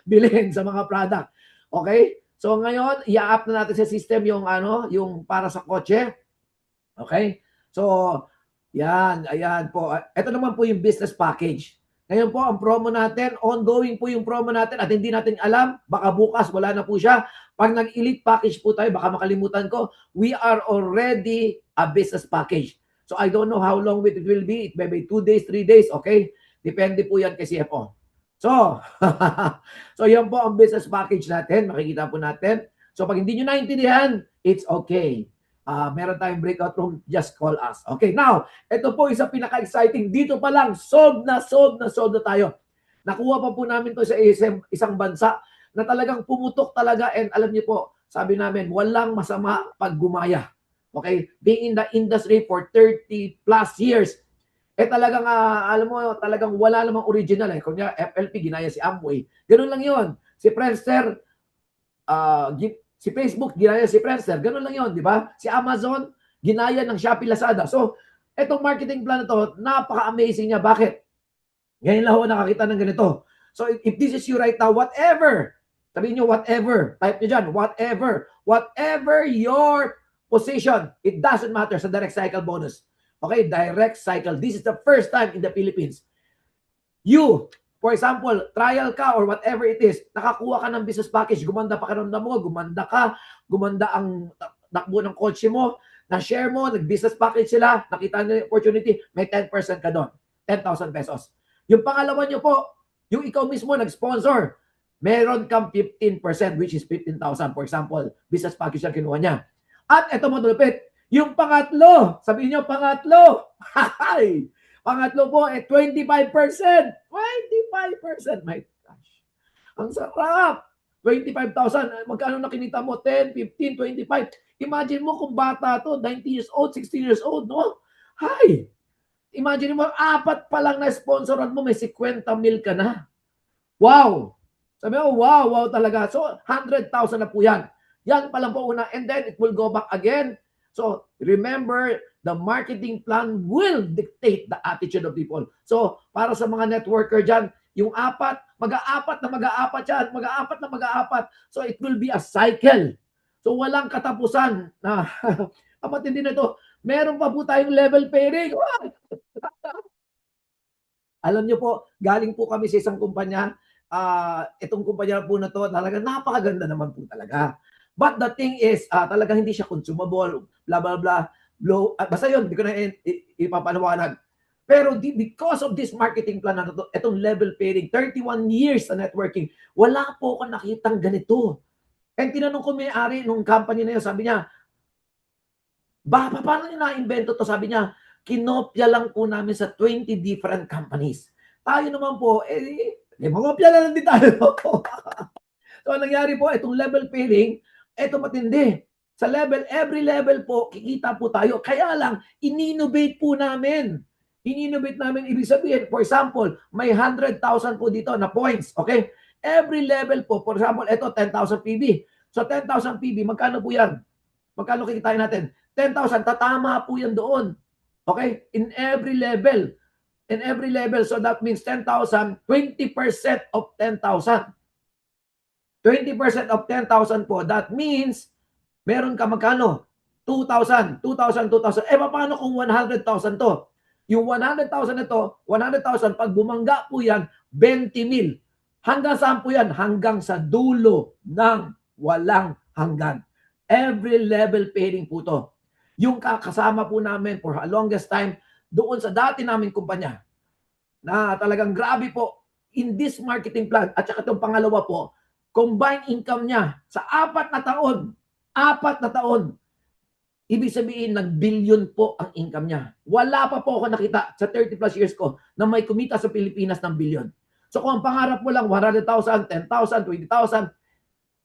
bilhin sa mga product. Okay? So ngayon, i-up na natin sa system yung para sa kotse. Okay? So, yan, ayan po. Ito naman po yung business package. Ngayon po, ang promo natin, ongoing po yung promo natin at hindi natin alam, baka bukas wala na po siya. Pag nag-elite package po tayo, baka makalimutan ko, we are already a business package. So I don't know how long it will be. It may be 2 days, 3 days, okay? Depende po yan kay CFO. So, so yan po ang business package natin. Makikita po natin. So pag hindi nyo naintindihan, it's okay. Meron tayong breakout room, just call us. Okay, now, ito po isa pinaka-exciting. Dito pa lang, solve na tayo. Nakuha pa po namin to sa isang bansa na talagang pumutok talaga and alam niyo po, sabi namin, walang masama pag gumaya. Okay? Being in the industry for 30 plus years, talagang, alam mo, talagang wala namang original. Kung niya, FLP, ginaya si Amway. Ganun lang yon. Si Friendster, si Facebook, ginaya si Friendster. Ganun lang yon, di ba? Si Amazon, ginaya ng Shopee, Lazada. So, etong marketing plan na to, napaka-amazing niya. Bakit? Ngayon lang ako nakakita ng ganito. So, if this is you right now, whatever, sabihin nyo, whatever, type nyo dyan, whatever your position, it doesn't matter sa direct cycle bonus. Okay, direct cycle. This is the first time in the Philippines. You, for example, trial ka or whatever it is, nakakuha ka ng business package, gumanda pakiramdam mo, gumanda ka, gumanda ang takbo ng kotse mo, na-share mo, nag-business package sila, nakita nyo yung opportunity, may 10% ka doon, 10,000 pesos. Yung pangalawa nyo po, yung ikaw mismo nag-sponsor, meron kang 15%, which is 15,000, for example, business package na kinuha niya. At ito mo tulupit, yung pangatlo, sabihin nyo, pangatlo, pangatlo po, 25%. 25%, my gosh. Ang sarap. 25,000. Magkano na kinita mo? 10, 15, 25. Imagine mo kung bata to, 19 years old, 16 years old, no? Hi! Imagine mo, 4 pa lang na sponsoran mo, may 50 mil ka na. Wow! Sabi mo, wow talaga. So, 100,000 na po yan. Yan pa lang po una. And then, it will go back again. So, remember, the marketing plan will dictate the attitude of people. So, para sa mga networker dyan, yung mag-aapat yan, mag-aapat. So, it will be a cycle. So, walang katapusan na, matindi na ito, meron pa po tayong level pairing. Alam nyo po, galing po kami sa isang kumpanya, itong kumpanya po na to, talaga napakaganda naman po talaga. But the thing is, talagang hindi siya consumable, blah, blah, blah. Basta yun, hindi ko na ipapanawanag. Pero because of this marketing plan na ito, itong level pairing, 31 years na networking, wala po ako nakitang ganito. And tinanong ko may-ari nung company na yun, sabi niya, paano nyo na-invento to? Sabi niya, kinopya lang po namin sa 20 different companies. Tayo naman po, mangopya na lang din tayo. So, nangyari po, itong level pairing, ito matindi. Sa level, every level po, kikita po tayo. Kaya lang, in-innovate po namin. In-innovate namin, ibig sabihin, for example, may 100,000 po dito na points. Okay? Every level po, for example, ito, 10,000 PB. So, 10,000 PB, magkano po yan? Magkano kikitain natin? 10,000, tatama po yan doon. Okay? In every level. In every level. So, that means 10,000, 20% of 10,000. 20% of 10,000 po, that means, meron ka magkano? 2,000. Paano kung 100,000 to? Yung 100,000 na to, 100,000, pag bumangga po yan, 20 mil. Hanggang saan po yan? Hanggang sa dulo ng walang hanggan. Every level pairing po to. Yung kasama po namin for a longest time, doon sa dati namin kumpanya, na talagang grabe po, in this marketing plan, at saka itong pangalawa po, combined income niya sa 4 na taon, ibig sabihin, nag-billion po ang income niya. Wala pa po ako nakita sa 30 plus years ko na may kumita sa Pilipinas ng billion. So kung ang pangarap mo lang 100,000, 10,000, 20,000,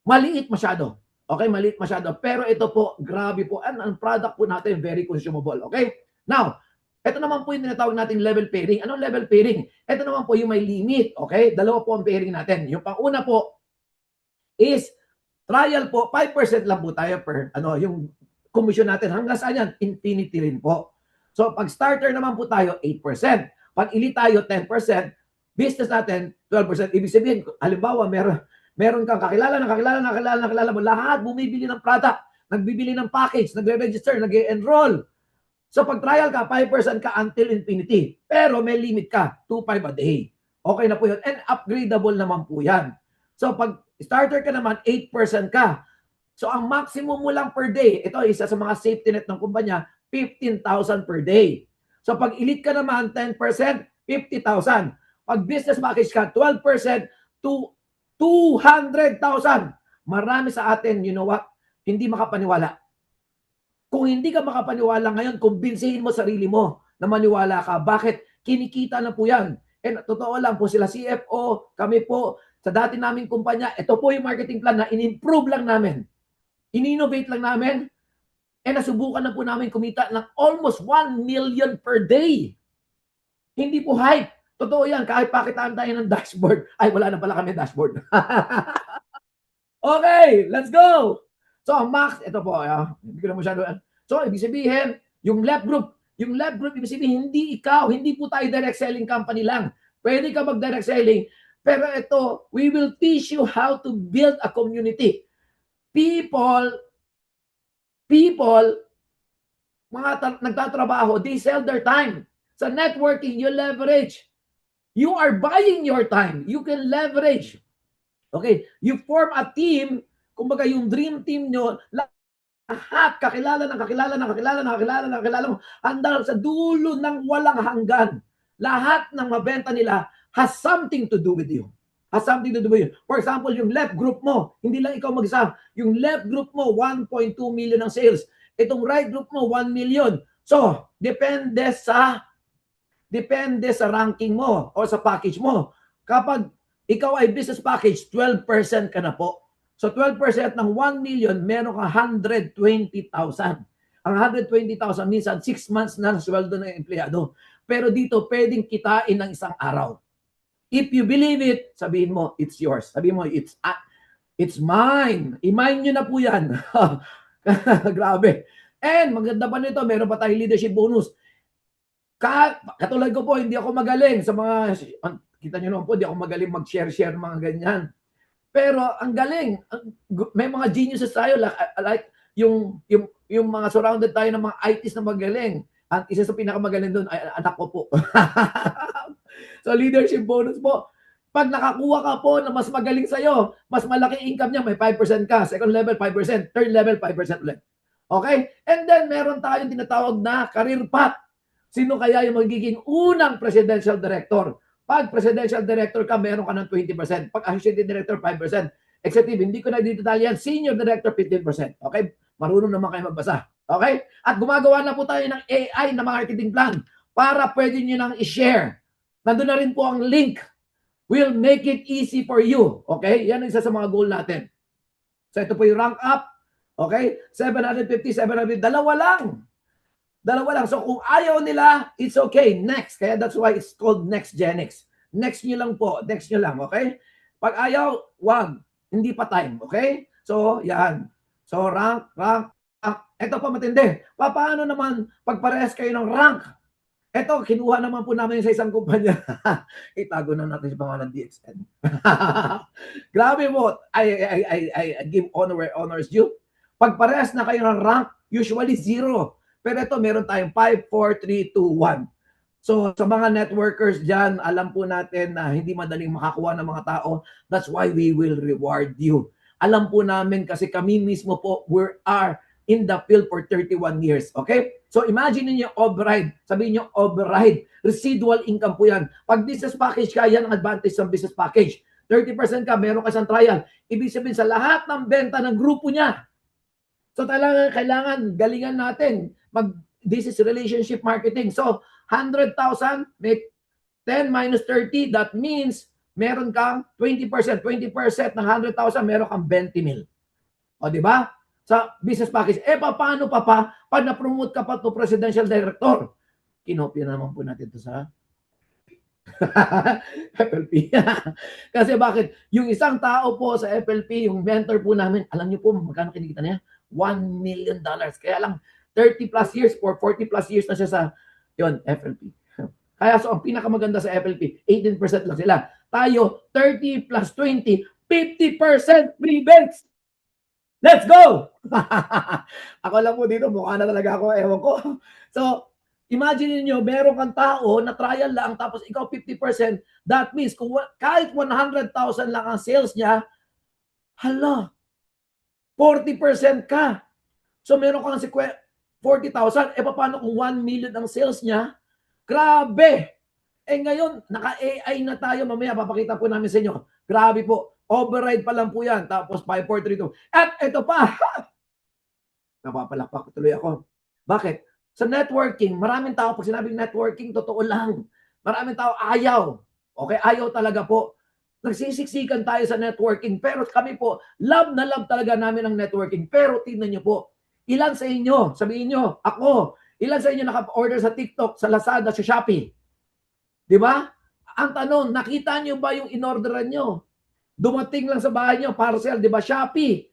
maliit masyado. Okay, maliit masyado. Pero ito po, grabe po. Ang product po natin, very consumable. Okay? Now, ito naman po yung tinatawag natin level pairing. Anong level pairing? Ito naman po yung may limit. Okay? Dalawa po ang pairing natin. Yung pang-una po, is trial po, 5% lang po tayo per, yung commission natin. Hanggang saan yan? Infinity rin po. So, pag starter naman po tayo, 8%. Pag elite tayo, 10%. Business natin, 12%. Ibig sabihin, halimbawa, meron kang kakilala mo. Lahat bumibili ng product, nagbibili ng package, nagre-register, nag-enroll. So pag trial ka, 5% ka until infinity. Pero may limit ka, 2.5 a day. Okay na po yun. And upgradable naman po yan. So pag starter ka naman, 8% ka. So ang maximum mo lang per day, ito isa sa mga safety net ng kumpanya, 15,000 per day. So pag elite ka naman, 10%, 50,000. Pag business package ka, 12% to 200,000. Marami sa atin, you know what? Hindi makapaniwala. Kung hindi ka makapaniwala ngayon, kumbinsihin mo sarili mo na maniwala ka. Bakit? Kinikita na po yan. And totoo lang po sila CFO, kami po, sa dati naming kumpanya, ito po yung marketing plan na in-improve lang namin. In-innovate lang namin. And nasubukan na po namin kumita ng almost 1 million per day. Hindi po hype. Totoo yan. Kahit pakitaan tayo ng dashboard. Ay, wala na pala kami dashboard. Okay, let's go. So, ang max, ito po, hindi ko na masyado. So, ibig sabihin, yung left group, ibig sabihin, hindi ikaw, hindi po tayo direct selling company lang. Pwede ka mag-direct selling, pero ito, we will teach you how to build a community. People, mga nagtatrabaho, they sell their time. Sa networking, you leverage. You are buying your time. You can leverage. Okay, you form a team, kumbaga yung dream team nyo, lahat kakilala mo, hanggang sa dulo ng walang hanggan. Lahat ng mabenta nila has something to do with you. Has something to do with you. For example, yung left group mo, hindi lang ikaw mag-isa. Yung left group mo, 1.2 million ang sales. Itong right group mo, 1 million. So, depende sa ranking mo o sa package mo. Kapag ikaw ay business package, 12% ka na po. So 12% ng 1 million, meron ka 120,000. Ang 120,000 minsan 6 months na sweldo ng empleyado. Pero dito pwedeng kitain ng isang araw. If you believe it, sabihin mo, it's yours. Sabihin mo, it's mine. I-mine nyo na po yan. Grabe. And maganda pa nito, meron pa tayong leadership bonus. Katulad ko po, hindi ako magaling sa mga, kita nyo naman po, hindi ako magaling mag-share mga ganyan. Pero ang galing, may mga geniuses tayo, like yung mga surrounded tayo ng mga ITs na magaling. Ang isa sa pinakamagaling doon ay anak ko po. So leadership bonus po. Pag nakakuha ka po na mas magaling sa'yo, mas malaki income niya, may 5% ka. Second level, 5%. Third level, 5% ulit. Okay? And then meron tayong tinatawag na career path. Sino kaya yung magiging unang presidential director? Pag presidential director ka, meron ka ng 20%. Pag associate director, 5%. Executive, hindi ko na didetalye yan. Senior director, 15%. Okay? Marunong naman kayo magbasa. Okay? At gumagawa na po tayo ng AI na marketing plan para pwede nyo nang i-share. Nandun na rin po ang link. We'll make it easy for you. Okay? Yan ang isa sa mga goal natin. So ito po yung rank up. Okay? 750, 700. Dalawa lang. So kung ayaw nila, it's okay. Next. Kaya that's why it's called Next Genix. Next nyo lang po. Next nyo lang. Okay? Pag ayaw, wag. Hindi pa time. Okay? So, yan. So, rank. Ito pa matindi. Paano naman pag parehas kayo ng rank? Ito, kinuha naman po namin sa isang kumpanya. Itago na natin sa pangalan DXN. Grabe mo. I give honor where honor is due. Pag parehas na kayo ng rank, usually 0. Pero ito, meron tayong 5, 4, 3, 2, 1. So, sa mga networkers dyan, alam po natin na hindi madaling makakuha ng mga tao. That's why we will reward you. Alam po namin kasi kami mismo po, we are in the field for 31 years. Okay? So, imagine niyo override. Sabihin niyo override. Residual income po yan. Pag business package ka, yan ang advantage ng business package. 30% ka, meron ka isang trial. Ibig sabihin sa lahat ng benta ng grupo niya. So, talagang kailangan galingan natin. This is relationship marketing. So, 100,000, make 10 minus 30, that means meron kang 20%. 20% ng 100,000, meron kang 20 mil. O, di ba? Sa business package. Paano pa pag na-promote ka pa to presidential director? Kinopya naman po natin to sa FLP. Kasi bakit? Yung isang tao po sa FLP, yung mentor po namin, alam niyo po, magkano kinikita niya? $1 million. Kaya lang, 30 plus years or 40 plus years na siya sa FLP. Kaya so ang pinakamaganda sa FLP, 18% lang sila. Tayo, 30 plus 20, 50% free bets. Let's go! Ako lang po dito, mukha na talaga ako, ewan ko. So, imagine niyo meron kang tao na trial lang, tapos ikaw 50%, that means kung kahit 100,000 lang ang sales niya, hala, 40% ka. So, meron kang 40,000, paano kung 1 million ang sales niya? Grabe! Ngayon, naka-AI na tayo, mamaya papakita po namin sa inyo. Grabe po. Override pa lang po yan. Tapos 5, 4, 3, 2. At ito pa. Napapalakpak tuloy ako. Bakit? Sa networking, maraming tao, pag sinabing networking, totoo lang. Maraming tao ayaw. Okay, ayaw talaga po. Nagsisiksikan tayo sa networking. Pero kami po, love na love talaga namin ang networking. Pero tingnan nyo po, ilan sa inyo, sabihin nyo, ako, ilan sa inyo naka-order sa TikTok, sa Lazada, sa Shopee? Di ba? Ang tanong, nakita nyo ba yung in-orderan nyo? Dumating lang sa bahay nyo, parcel, di ba? Shopee.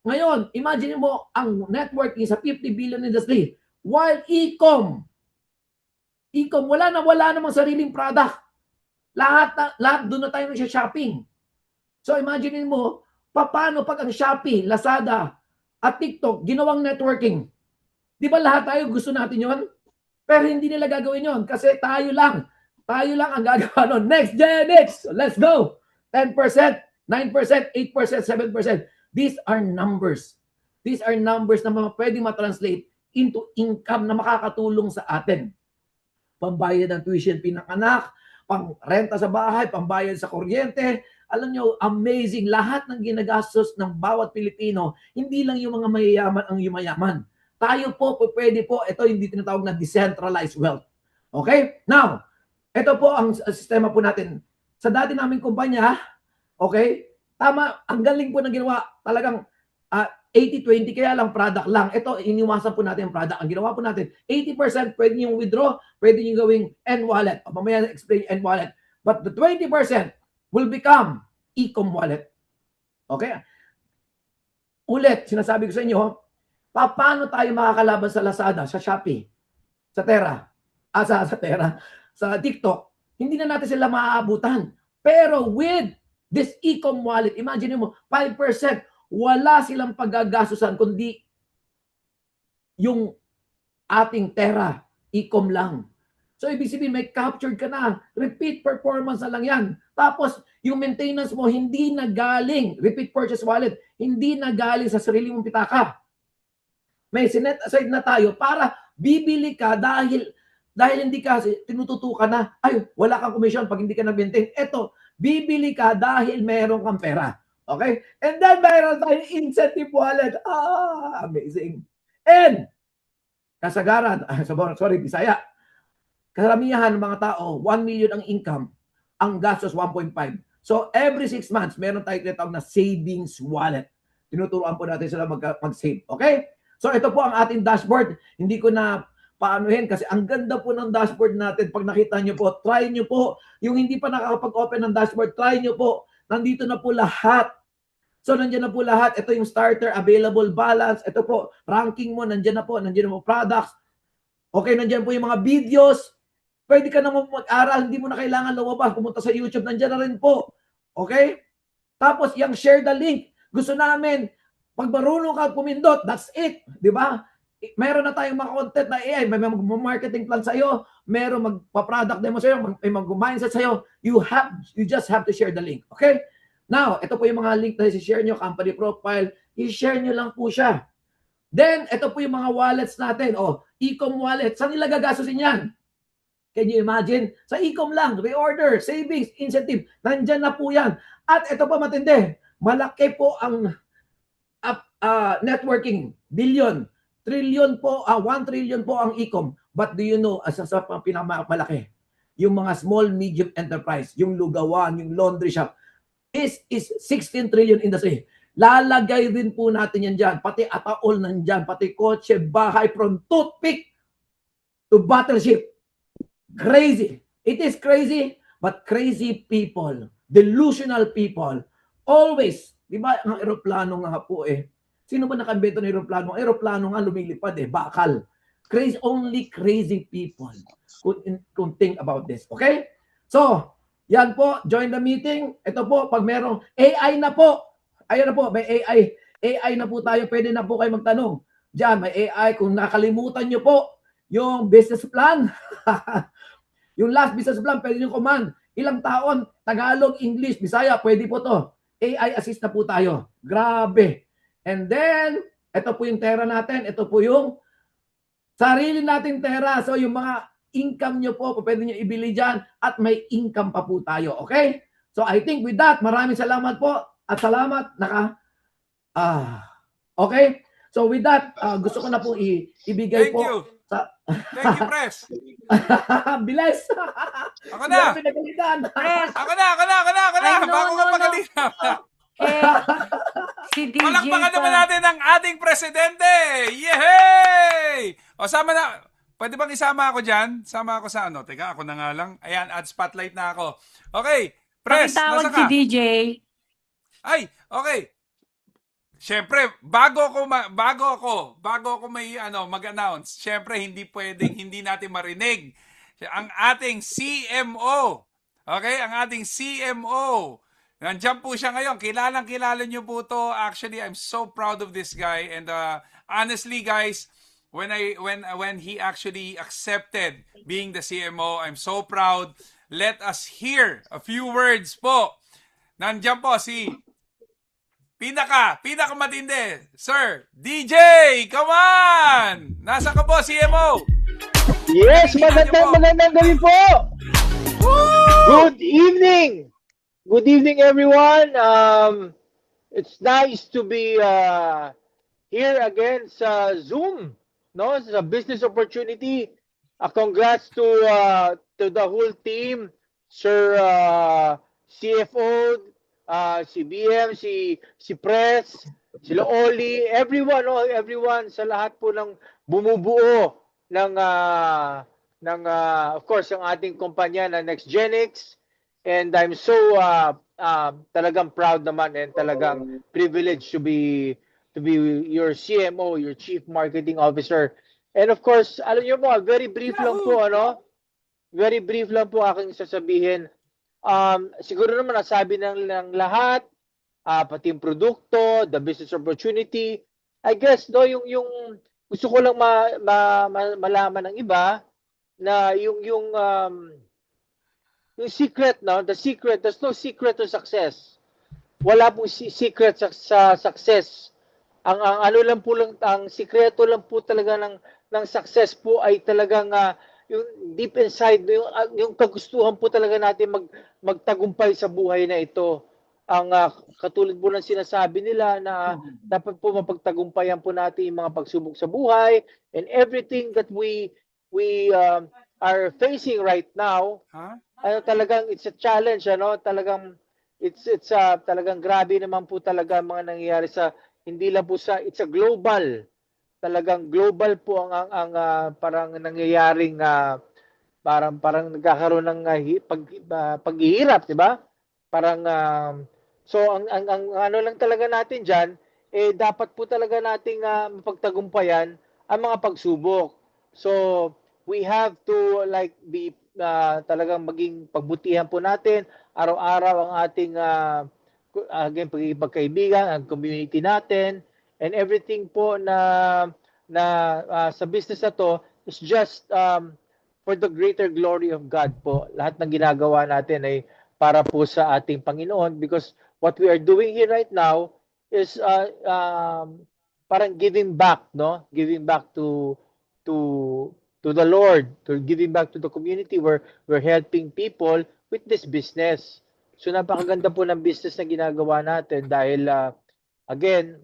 Ngayon, imagine mo ang networking sa 50 billion industry. While e-com, wala namang sariling product. Lahat doon na tayo shopping. So imagine mo, paano pag ang Shopee, Lazada, at TikTok, ginawang networking? Di ba lahat tayo gusto natin yon? Pero hindi nila gagawin yon kasi tayo lang ang gagawa nun. Next Gen X, let's go! 10%, 9%, 8%, 7%. These are numbers. These are numbers na pwede ma-translate into income na makakatulong sa atin. Pambayad ng tuition fee ng anak, pang-renta sa bahay, pambayad sa kuryente. Alam nyo, amazing. Lahat ng ginagastos ng bawat Pilipino, hindi lang yung mga mayayaman ang yumayaman. Tayo po, pwede po, ito hindi tinatawag na decentralized wealth. Okay? Now, ito po ang sistema po natin. Sa dati naming kumpanya, okay, tama, ang galing po na ginawa, talagang 80-20, kaya lang product lang. Ito, iniwasan po natin ang product. Ang ginawa po natin, 80% pwede nyo withdraw, pwede nyo gawing N-wallet. Mamaya explain N-wallet. But the 20% will become e-com wallet. Okay? Ulit, sinasabi ko sa inyo, paano tayo makakalaban sa Lazada, sa Shopee, sa Tera, sa TikTok? Hindi na natin sila maaabutan. Pero with this e-com wallet, imagine mo, 5%, wala silang paggagastusan kundi yung ating Tera, e-com lang. So, ibig sabihin, may captured ka na. Repeat performance na lang yan. Tapos, yung maintenance mo, hindi na galing, repeat purchase wallet, hindi na galing sa sarili mong pitaka. May sinet aside na tayo para bibili ka dahil hindi ka tinututukan na, ay, wala kang commission pag hindi ka nag-maintain. Eto, bibili ka dahil meron kang pera. Okay? And then, meron tayong incentive wallet. Amazing. And, kasagaran, sorry, Bisaya, karamihan ng mga tao, 1 million ang income, ang gastos 1.5. So, every 6 months, meron tayong tinatawag na savings wallet. Tinuturuan po natin sila mag-save. Okay? So, ito po ang ating dashboard. Hindi ko na paanuhin kasi ang ganda po ng dashboard natin. Pag nakita nyo po, try nyo po. Yung hindi pa nakakapag-open ng dashboard, try nyo po. Nandito na po lahat. So, nandiyan na po lahat. Ito yung starter, available balance. Ito po, ranking mo, nandiyan na po. Nandiyan na po products. Okay, nandiyan po yung mga videos. Pwede ka naman mag-aral. Hindi mo na kailangan lumabas. Pumunta sa YouTube, nandiyan na rin po. Okay? Tapos, yung share the link. Gusto namin, pag marunong ka pumindot, that's it. Di ba? Meron na tayong mga content na AI, may mag-marketing plan sa'yo, meron magpa-product demo sa'yo, may mag-mindset sa'yo, you just have to share the link. Okay? Now, ito po yung mga link na i-share nyo, company profile, i-share nyo lang po siya. Then, ito po yung mga wallets natin. E-com wallet. Saan nila gagastusin yan? Can you imagine? Sa e-com lang, reorder, savings, incentive, nandyan na po yan. At ito pa matindi, malaki po ang networking, billion. Trillion po, 1 trillion po ang e-com. But do you know, sa pinakamalaki, yung mga small, medium enterprise, yung lugawan, yung laundry shop, this is 16 trillion industry. Lalagay din po natin yan dyan. Pati ataol nandyan, pati kotse, bahay, from toothpick to battleship. Crazy. It is crazy, but crazy people, delusional people, always, di ba, ang aeroplano nga po sino ba nakambento ng aeroplano? Aeroplano nga lumilipad bakal. Crazy, only crazy people could think about this. Okay? So, yan po, join the meeting. Ito po, pag merong AI na po, ayun na po, may AI. AI na po tayo, pwede na po kayo magtanong. Diyan, may AI. Kung nakalimutan nyo po yung business plan, yung last business plan, pwede nyo command. Ilang taon, Tagalog, English, Bisaya, pwede po to. AI assist na po tayo. Grabe. And then, ito po yung Terra natin. Ito po yung sarili nating Terra. So, yung mga income nyo po, pwede nyo ibili dyan at may income pa po tayo. Okay? So, I think with that, maraming salamat po at salamat. Okay? So, with that, gusto ko na po ibigay Thank po. you. Sa... Thank you, Pres. Bilis. Ako na. Ako na. Ay, no, Bago ka no, no. pagalitan. Eh, si DJ Palakpakan pa. naman natin ang ating presidente. Yehey! O, sama na. Pwede bang isama ako dyan? Sama ako sa ano? Teka, ako na nga lang. Ayan, add spotlight na ako. Okay. Pres, Pakitawag nasa si ka? DJ. Ay, okay. Siyempre, bago ako may mag-announce, siyempre hindi pwedeng hindi natin marinig ang ating CMO. Okay, ang ating CMO. Nandiyan po siya ngayon. Kilala niyo po to. Actually, I'm so proud of this guy, and honestly guys, when he actually accepted being the CMO, I'm so proud. Let us hear a few words po. Nandiyan po si pinaka matindi, Sir DJ, come on! Nasa ka po, CMO? Yes, Pakinggan niyo po. magandang gabi po! Good evening! Good evening, everyone. It's nice to be here again sa Zoom. No, it's a business opportunity. Congrats to the whole team, Sir CFO, si BM, si Pres, sila Oli, everyone sa lahat po ng bumubuo ng of course ang ating kumpanya na NextGenix, and I'm so talagang proud naman and talagang privileged to be your CMO, your Chief Marketing Officer. And of course, alam niyo po, very brief lang po aking sasabihin. Siguro naman nasabi ng lahat, pati yung produkto, the business opportunity. I guess no, yung gusto ko lang malaman ng iba na yung secret, no, the secret, there's no secret to success. Wala pong secret sa success. Ang ang sikreto lang po talaga ng success po ay talagang yung deep inside, yung kagustuhan po talaga natin magtagumpay sa buhay na ito. Ang katulad po ng sinasabi nila na dapat po mapagtagumpayan po natin yung mga pagsubok sa buhay, and everything that we are facing right now. Talagang it's a challenge, talagang it's talagang grabe naman po talaga mga nangyayari sa hindi lang po it's a global. Talagang global po ang parang nangyayaring parang nagkakaroon ng paghihirap, 'di ba? Parang so ang ano lang talaga natin diyan dapat po talaga nating mapagtagumpayan ang mga pagsubok. So we have to be talagang maging pagbutihan po natin araw-araw ang ating again pagkaibigan, ang community natin. And everything po na sa business na to is just for the greater glory of God po. Lahat ng ginagawa natin ay para po sa ating Panginoon, because what we are doing here right now is parang giving back, no? Giving back to the Lord, to giving back to the community where we're helping people with this business. So napakaganda po ng business na ginagawa natin dahil again,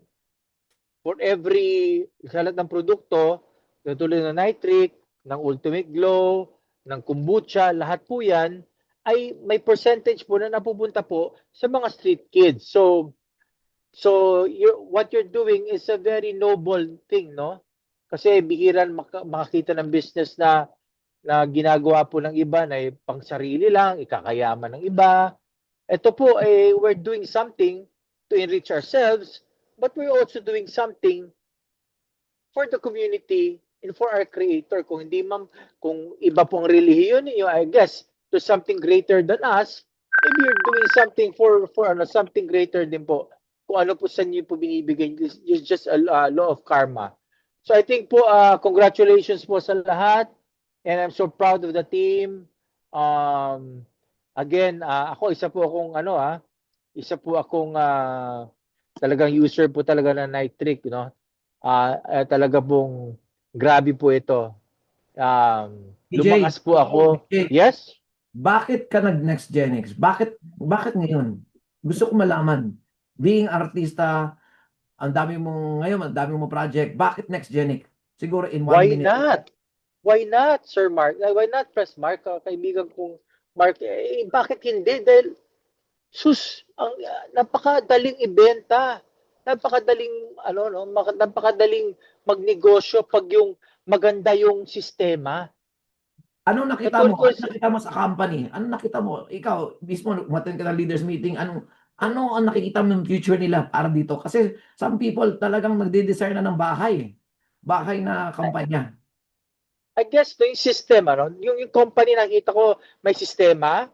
for every salat ng produkto, tulad ng nitric, ng Ultimate Glow, ng kombucha, lahat po yan ay may percentage po na napupunta po sa mga street kids. So what you're doing is a very noble thing, no? Kasi bihiran makakita ng business na ginagawa po ng iba na pang sarili lang, ikakayaman ng iba. Ito po, we're doing something to enrich ourselves, but we're also doing something for the community and for our Creator. Kung iba pong relihiyon niyo, I guess, to something greater than us, maybe you're doing something for something greater din po kung ano po sa inyo po binibigay. It's just a law of karma. So I think po, congratulations po sa lahat. And I'm so proud of the team. Again, ako, isa po akong talagang user po talaga ng Night Trick, no? Talaga pong grabe po ito. DJ, Lumakas po ako. DJ, Yes? bakit ka nag-Next Gen X? Bakit ngayon? Gusto ko malaman. Being artista, ang dami mong project. Bakit Next Gen X? Siguro in 1 Why minute. not? Why not, Sir Mark? Why not, Press Mark? Kaibigan kong Mark, bakit hindi? Dahil, napakadaling ibenta. Napakadaling, napakadaling magnegosyo pag yung maganda yung sistema. Anong nakita mo? Ano nakita mo sa company? Ano nakita mo? Ikaw, mismo, umattend ka ng leaders meeting, ano ang nakikita mo ng future nila para dito? Kasi some people talagang nagde-design na ng bahay. Bahay na kampanya. I guess yung sistema, no? Yung company nakita ko may sistema.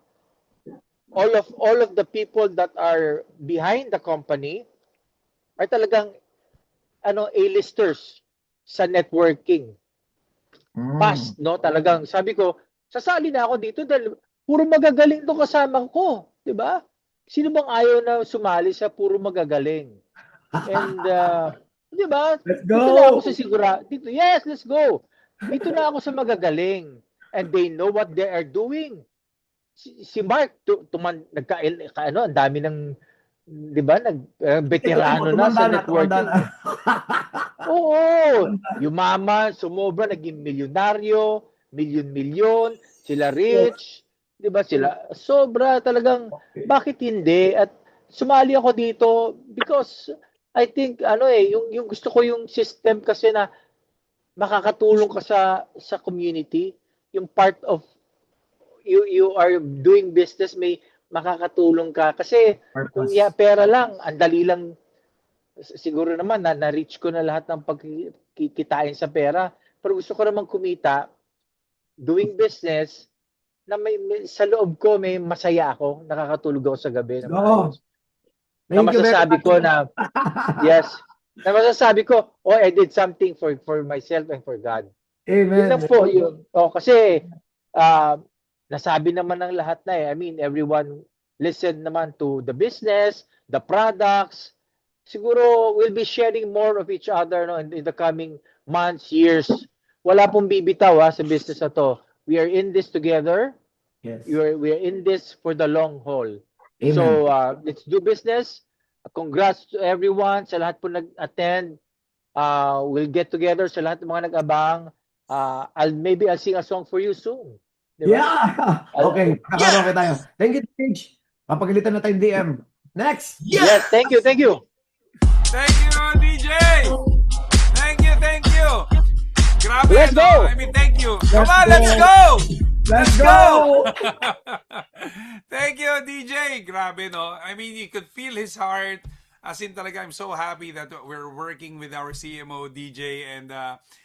All of the people that are behind the company are talagang A-listers sa networking. Past, no? Talagang sabi ko, sasali na ako dito dahil puro magagaling 'tong kasama ko, 'di ba? Sino bang ayaw na sumali sa puro magagaling? And 'di ba? Let's go. Dito na ako sa dito. Yes, let's go. Dito na ako sa magagaling. And they know what they are doing. Si Mark, ang dami ng, di ba, veterano na sa networking. Oo. Yumaman, sumobra, naging milyonaryo, milyon-milyon, sila rich, di ba, sila sobra talagang, bakit hindi? At sumali ako dito because I think, yung gusto ko yung system kasi na makakatulong ka sa community, yung part of you are doing business, may makakatulong ka kasi kung pera lang, ang dali lang siguro naman na-reach ko na lahat ng pagkikitain sa pera, pero gusto ko naman kumita doing business na may sa loob ko may masaya ako, nakakatulog ako sa gabi na masasabi ko na yes. Na masasabi ko, I did something for myself and for God. Amen. Yun lang po yun. Kasi, nasabi naman ng lahat na I mean, everyone listened naman to the business, the products. Siguro, we'll be sharing more of each other in the coming months, years. Wala pong bibitaw sa business na to. We are in this together. Yes. We are in this for the long haul. Amen. So, let's do business. Congrats to everyone, sa lahat po nag-attend. We'll get together sa lahat ng mga nag-abang. Maybe I'll sing a song for you soon. Diba? Yeah! Okay, nakaroon tayo. Thank you, Paige. Papagalitan na tayong DM. Next! Yes, thank you. Thank you, DJ! Thank you! Grabe, let's go! I mean, thank you. Come on, let's go! Let's go! Thank you, DJ. Grabe, no? I mean, you could feel his heart. As in talaga, I'm so happy that we're working with our CMO, DJ. And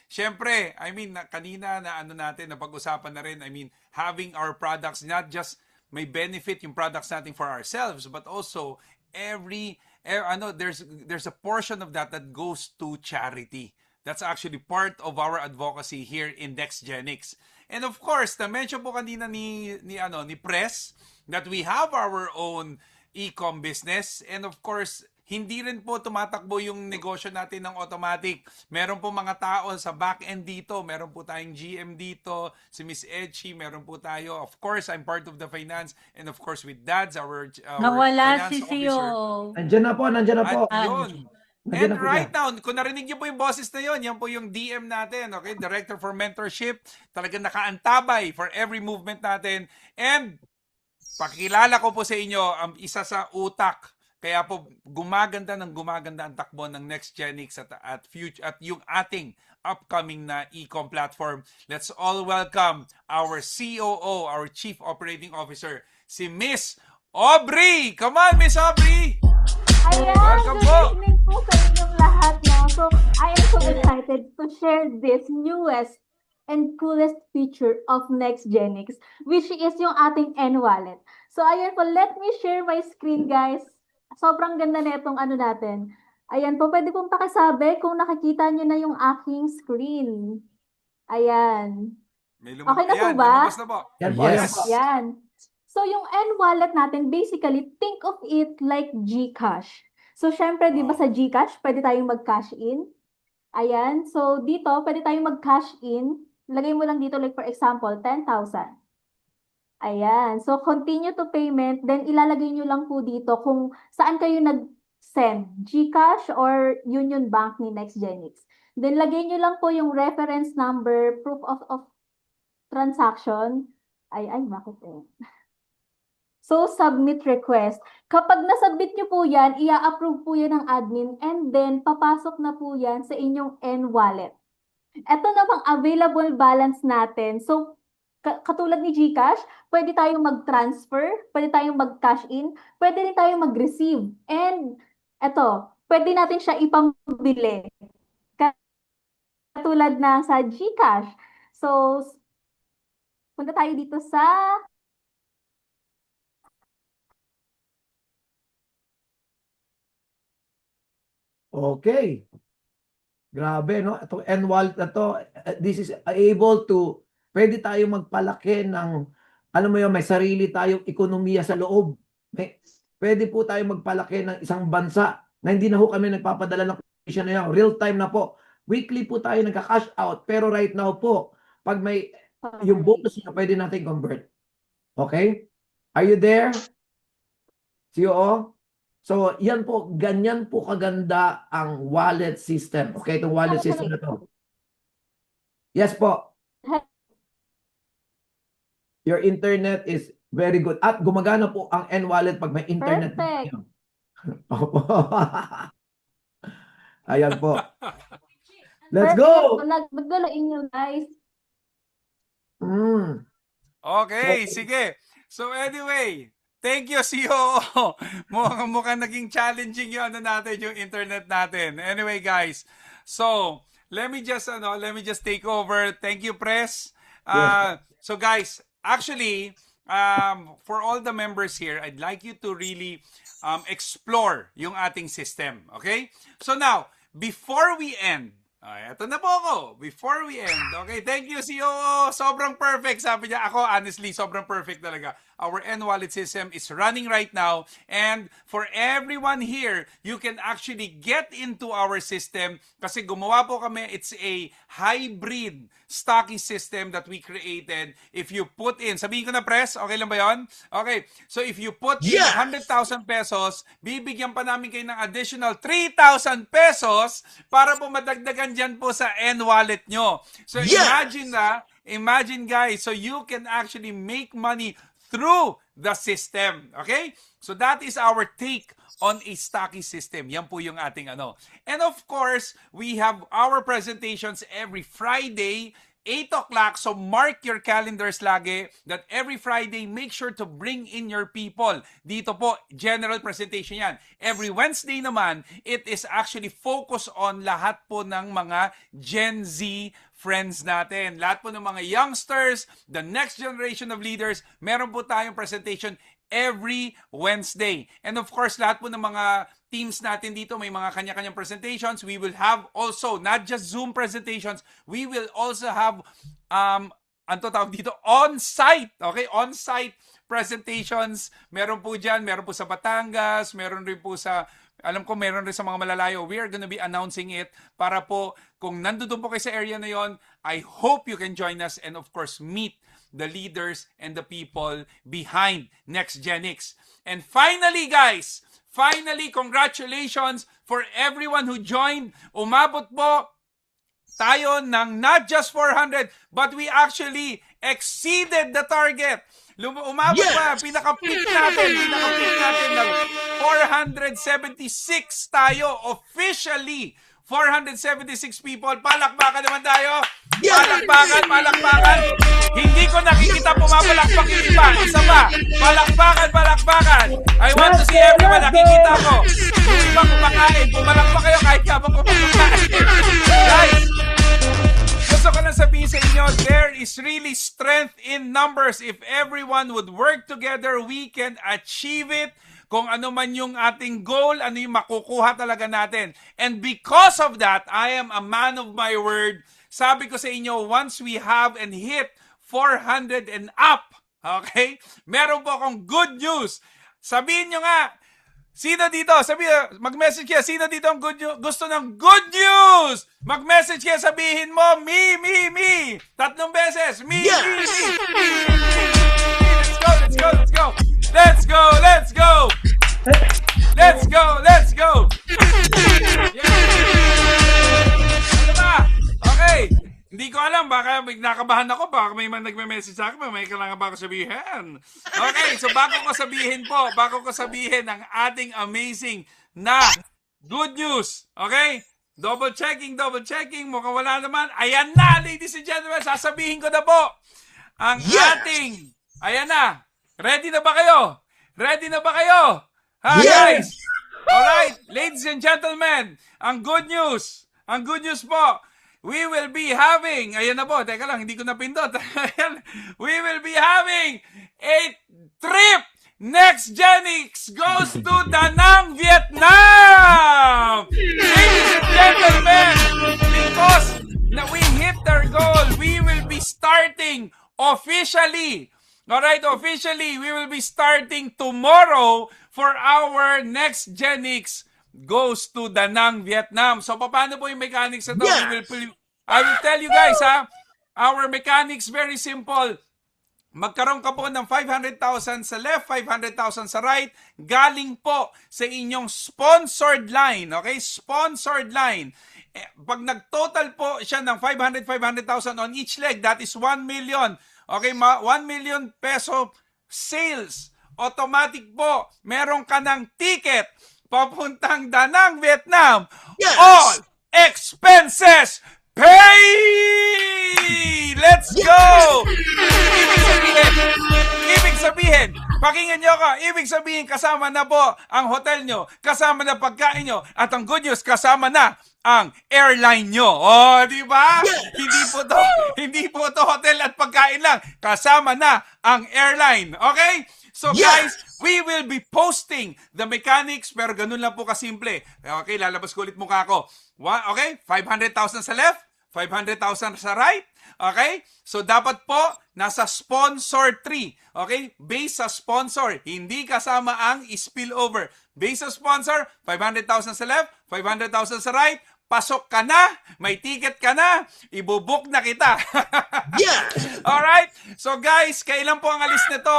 syempre, I mean, kanina na napag-usapan na rin, I mean, having our products, not just may benefit yung products natin for ourselves, but also there's a portion of that goes to charity. That's actually part of our advocacy here in NextGenX. And of course, na-mention po kanina ni Press that we have our own e-com business. And of course, hindi rin po tumatakbo yung negosyo natin ng automatic. Meron po mga tao sa back-end dito. Meron po tayong GM dito, si Miss Edchi, meron po tayo. Of course, I'm part of the finance. And of course, with Dads, our nawala finance si officer. Sio. Nandiyan na po. At yun. Nandiyan And na po right siya. now, kung narinig niyo po yung boses na yun, yan po yung DM natin, okay? Director for Mentorship. Talagang nakaantabay for every movement natin. And pakilala ko po sa inyo ang isa sa utak. Kaya po gumaganda ang takbo ng NextGenX at yung ating upcoming na e-com platform. Let's all welcome our COO, our Chief Operating Officer, si Miss Aubrey. Come on, Miss Aubrey. Ayan, Welcome good po. evening po sa inyong lahat. No? So, I am so excited to share this newest and coolest feature of NextGenX, which is yung ating N-Wallet. So, ayan po, let me share my screen, guys. sobrang ganda na itong ano natin. Ayan po, pwede pong pakisabi kung nakikita nyo na yung aking screen. Ayan. May Okay na po Ayan, ba? lumabas na po. Yan po, Yes. yan po. Yan. So, yung N-wallet natin, basically, think of it like GCash. So, syempre, di ba sa GCash, pwede tayong mag-cash in. Ayan. So, dito, pwede tayong mag-cash in. Lagay mo lang dito, like for example, 10,000. Ayan. So, continue to payment. Then, ilalagay nyo lang po dito kung saan kayo nag-send. GCash or Union Bank ni NextGenix. Then, lagay nyo lang po yung reference number, proof of transaction. Ay, bakit eh? So, submit request. Kapag nasubmit nyo po yan, i-approve po yan ng admin and then papasok na po yan sa inyong N-wallet. Ito namang available balance natin. So, katulad ni GCash, pwede tayong mag-transfer, pwede tayong mag-cash in, pwede rin tayong mag-receive. And eto, pwede natin siya ipambili. Katulad na sa GCash. So, punta tayo dito sa Okay. Grabe, no? Itong N-wallet na to, this is able to, pwede tayong magpalaki ng, alam mo yun, may sarili tayong ekonomiya sa loob. Pwede po tayong magpalaki ng isang bansa na hindi na ho kami nagpapadala ng commission na yan. Real time na po. Weekly po tayo nagka-cash out. Pero right now po, pag may yung bonus na pwede natin convert. Okay? Are you there? CEO? So, yan po, ganyan po kaganda ang wallet system. Okay, itong wallet system na to. Yes po. Your internet is very good. At gumagana po ang N-wallet pag may internet. Perfect. Opo. Ayan po. Let's go! Naggalain nyo, guys. Okay, sige. So anyway, thank you, COO. Mukhang naging challenging yung yung internet natin. Anyway, guys. So, let me just take over. Thank you, Press. So guys, actually, for all the members here, I'd like you to really explore yung ating system. Okay? So now, before we end, eto na po ako. Before we end, okay? Thank you, COO. Sobrang perfect. Sabi niya, ako, honestly, sobrang perfect talaga. Our N-wallet system is running right now. And for everyone here, you can actually get into our system kasi gumawa po kami. It's a hybrid stocking system that we created. If you put in, sabihin ko na, Press, okay lang ba yun? Okay. So if you put in 100,000 pesos, bibigyan pa namin kayo ng additional 3,000 pesos para po madagdagan dyan po sa N-wallet nyo. So imagine guys, so you can actually make money through the system. Okay? So that is our take on a stocking system. Yan po yung ating ano. And of course, we have our presentations every Friday, 8 o'clock. So mark your calendars lagi that every Friday, make sure to bring in your people. Dito po, general presentation yan. Every Wednesday naman, it is actually focus on lahat po ng mga Gen Z friends natin. Lahat po ng mga youngsters, the next generation of leaders, meron po tayong presentation every Wednesday. And of course, lahat po ng mga teams natin dito, may mga kanya-kanyang presentations. We will have also, not just Zoom presentations, we will also have, on-site, okay? On-site presentations. Meron po dyan, meron po sa Batangas, meron rin po sa, alam ko meron rin sa mga malalayo. We are gonna be announcing it para po, kung nandun po kayo sa area na yon, I hope you can join us and of course, meet the leaders and the people behind NextGenix. And finally, guys, congratulations for everyone who joined. Umabot po tayo ng not just 400, but we actually exceeded the target. Umabot pa, pinaka-peak natin ng 476 tayo officially. 476 people. Palakpakan naman tayo. Palakpakan. Hindi ko nakikita pumapalakpak yung iba. Isa pa. Palakpakan. I want to see everyone. Nakikita ko. Yung iba kumakain. Pumalakpak kayo kahit habang kumakain. Guys, gusto ko na sabihin sa inyo, there is really strength in numbers. If everyone would work together, we can achieve it. kung ano man yung ating goal, ano yung makukuha talaga natin. And because of that, I am a man of my word. Sabi ko sa inyo, once we have and hit 400 and up, okay, meron po akong good news. Sabihin nyo nga, sino dito? Mag-message kayo. Sino dito ang gusto ng good news? Mag-message kayo, sabihin mo, me. 3 beses. Me. Let's go. Yeah. Ano ba? Okay. Hindi ko alam, baka nakabahan ako, baka may man nagme-message sa akin, may kailangan ba ako sabihin? Okay, so bago ko sabihin ang ating amazing na good news, okay? Double checking, mukhang wala naman. Ayan na, ladies and gentlemen, sasabihin ko na po ang ating, ayan na, ready na ba kayo? Ha, guys? Alright, ladies and gentlemen, ang good news po, we will be having, ayan na po, teka lang, hindi ko napindot. We will be having a trip. Next Genix goes to Da Nang, Vietnam. Ladies and gentlemen, because we hit our goal, we will be starting officially. Alright, officially, we will be starting tomorrow for our next Genix goes to Da Nang, Vietnam. So, paano po yung mechanics na to? Yes. I will tell you guys, ha? Our mechanics, very simple. Magkaroon ka po ng 500,000 sa left, 500,000 sa right. Galing po sa inyong sponsored line. Okay? Sponsored line. Pag nag-total po siya ng 500,000 on each leg, that is 1 million. Okay? 1 million peso sales. Automatic po. Meron ka ng ticket papuntang Da Nang, Vietnam. Yes. All expenses paid! Let's go! Ibig sabihin, pakinggan nyo ka, ibig sabihin kasama na po ang hotel nyo, kasama na pagkain nyo, at ang good news, kasama na ang airline nyo. Oh, di ba? Hindi po to hotel at pagkain lang. Kasama na ang airline. Okay? So guys, we will be posting the mechanics, pero ganun lang po kasimple. Okay, lalabas ko ulit mukha ko. Okay, 500,000 sa left, 500,000 sa right. Okay? So dapat po nasa sponsor 3. Okay? Base sa sponsor, hindi kasama ang spillover. Base sa sponsor, 500,000 sa left, 500,000 sa right. Pasok ka na, may ticket ka na, ibubook na kita. Alright? So guys, kailan po ang alis nito?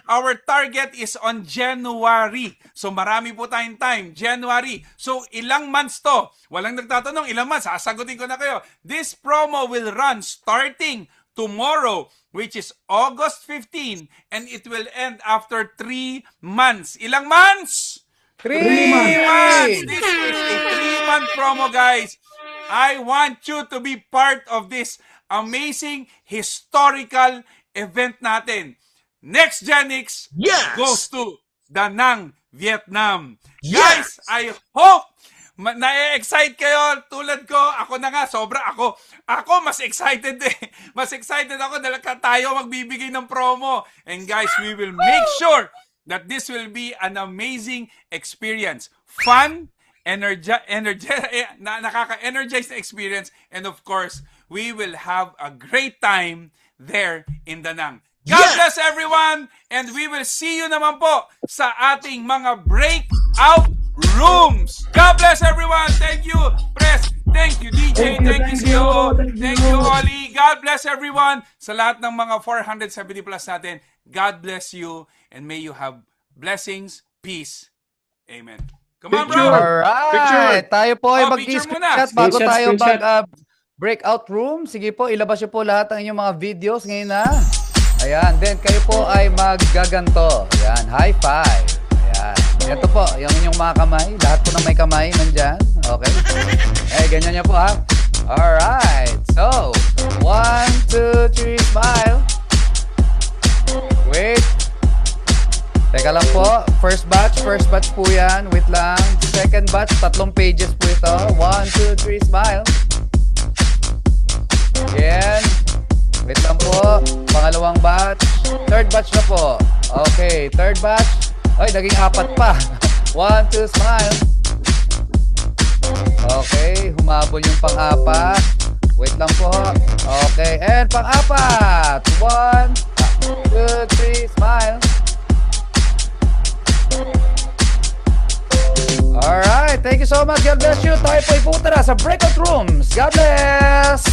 Our target is on January. So marami po tayong time. January. So ilang months to? Walang nagtatanong, ilang months? Sasagutin ko na kayo. This promo will run starting tomorrow, which is August 15, and it will end after 3 months. Ilang months? 3 months! This is a 3-month promo, guys. I want you to be part of this amazing historical event natin. Next Genix goes to Da Nang, Vietnam. Guys, I hope na-excite kayo tulad ko. Ako na nga, ako mas excited Mas excited ako dahil tayo magbibigay ng promo. And guys, we will make sure that this will be an amazing experience. Fun, nakaka-energize na experience, and of course, we will have a great time there in Da Nang. God bless everyone, and we will see you naman po sa ating mga breakout rooms. God bless everyone. Thank you, Press. Thank you, DJ. Thank you, CEO. Thank you, Oli. God bless everyone. Sa lahat ng mga 470 plus natin, God bless you, and may you have blessings, peace. Amen. Come on, bro. Alright. Tayo po ay mag-screenshot bago tayo breakout room. Sige po, ilabas nyo po lahat ng inyong mga videos ngayon na. Ayan. Then kayo po ay maggaganto. Ayan. High five. Ayan. Ito po, yung inyong mga kamay. Lahat po ng may kamay nandyan. Okay. Ganyan nyo po ha. Alright. So, 1, 2, 3, smile. Wait. Teka lang po. First batch po yan. Wait lang. Second batch, 3 pages po ito. 1, 2, 3, smile. Again. Wait lang po. Pangalawang batch. Third batch na po. Okay, third batch. Ay, naging 4 pa. 1, 2, smile. Okay, humabol yung pang-4. Wait lang po. Okay, and pang-4. 1, 2, 3, smile. Alright, thank you so much. God bless you. Tayo po ipunta na sa breakout rooms. God bless!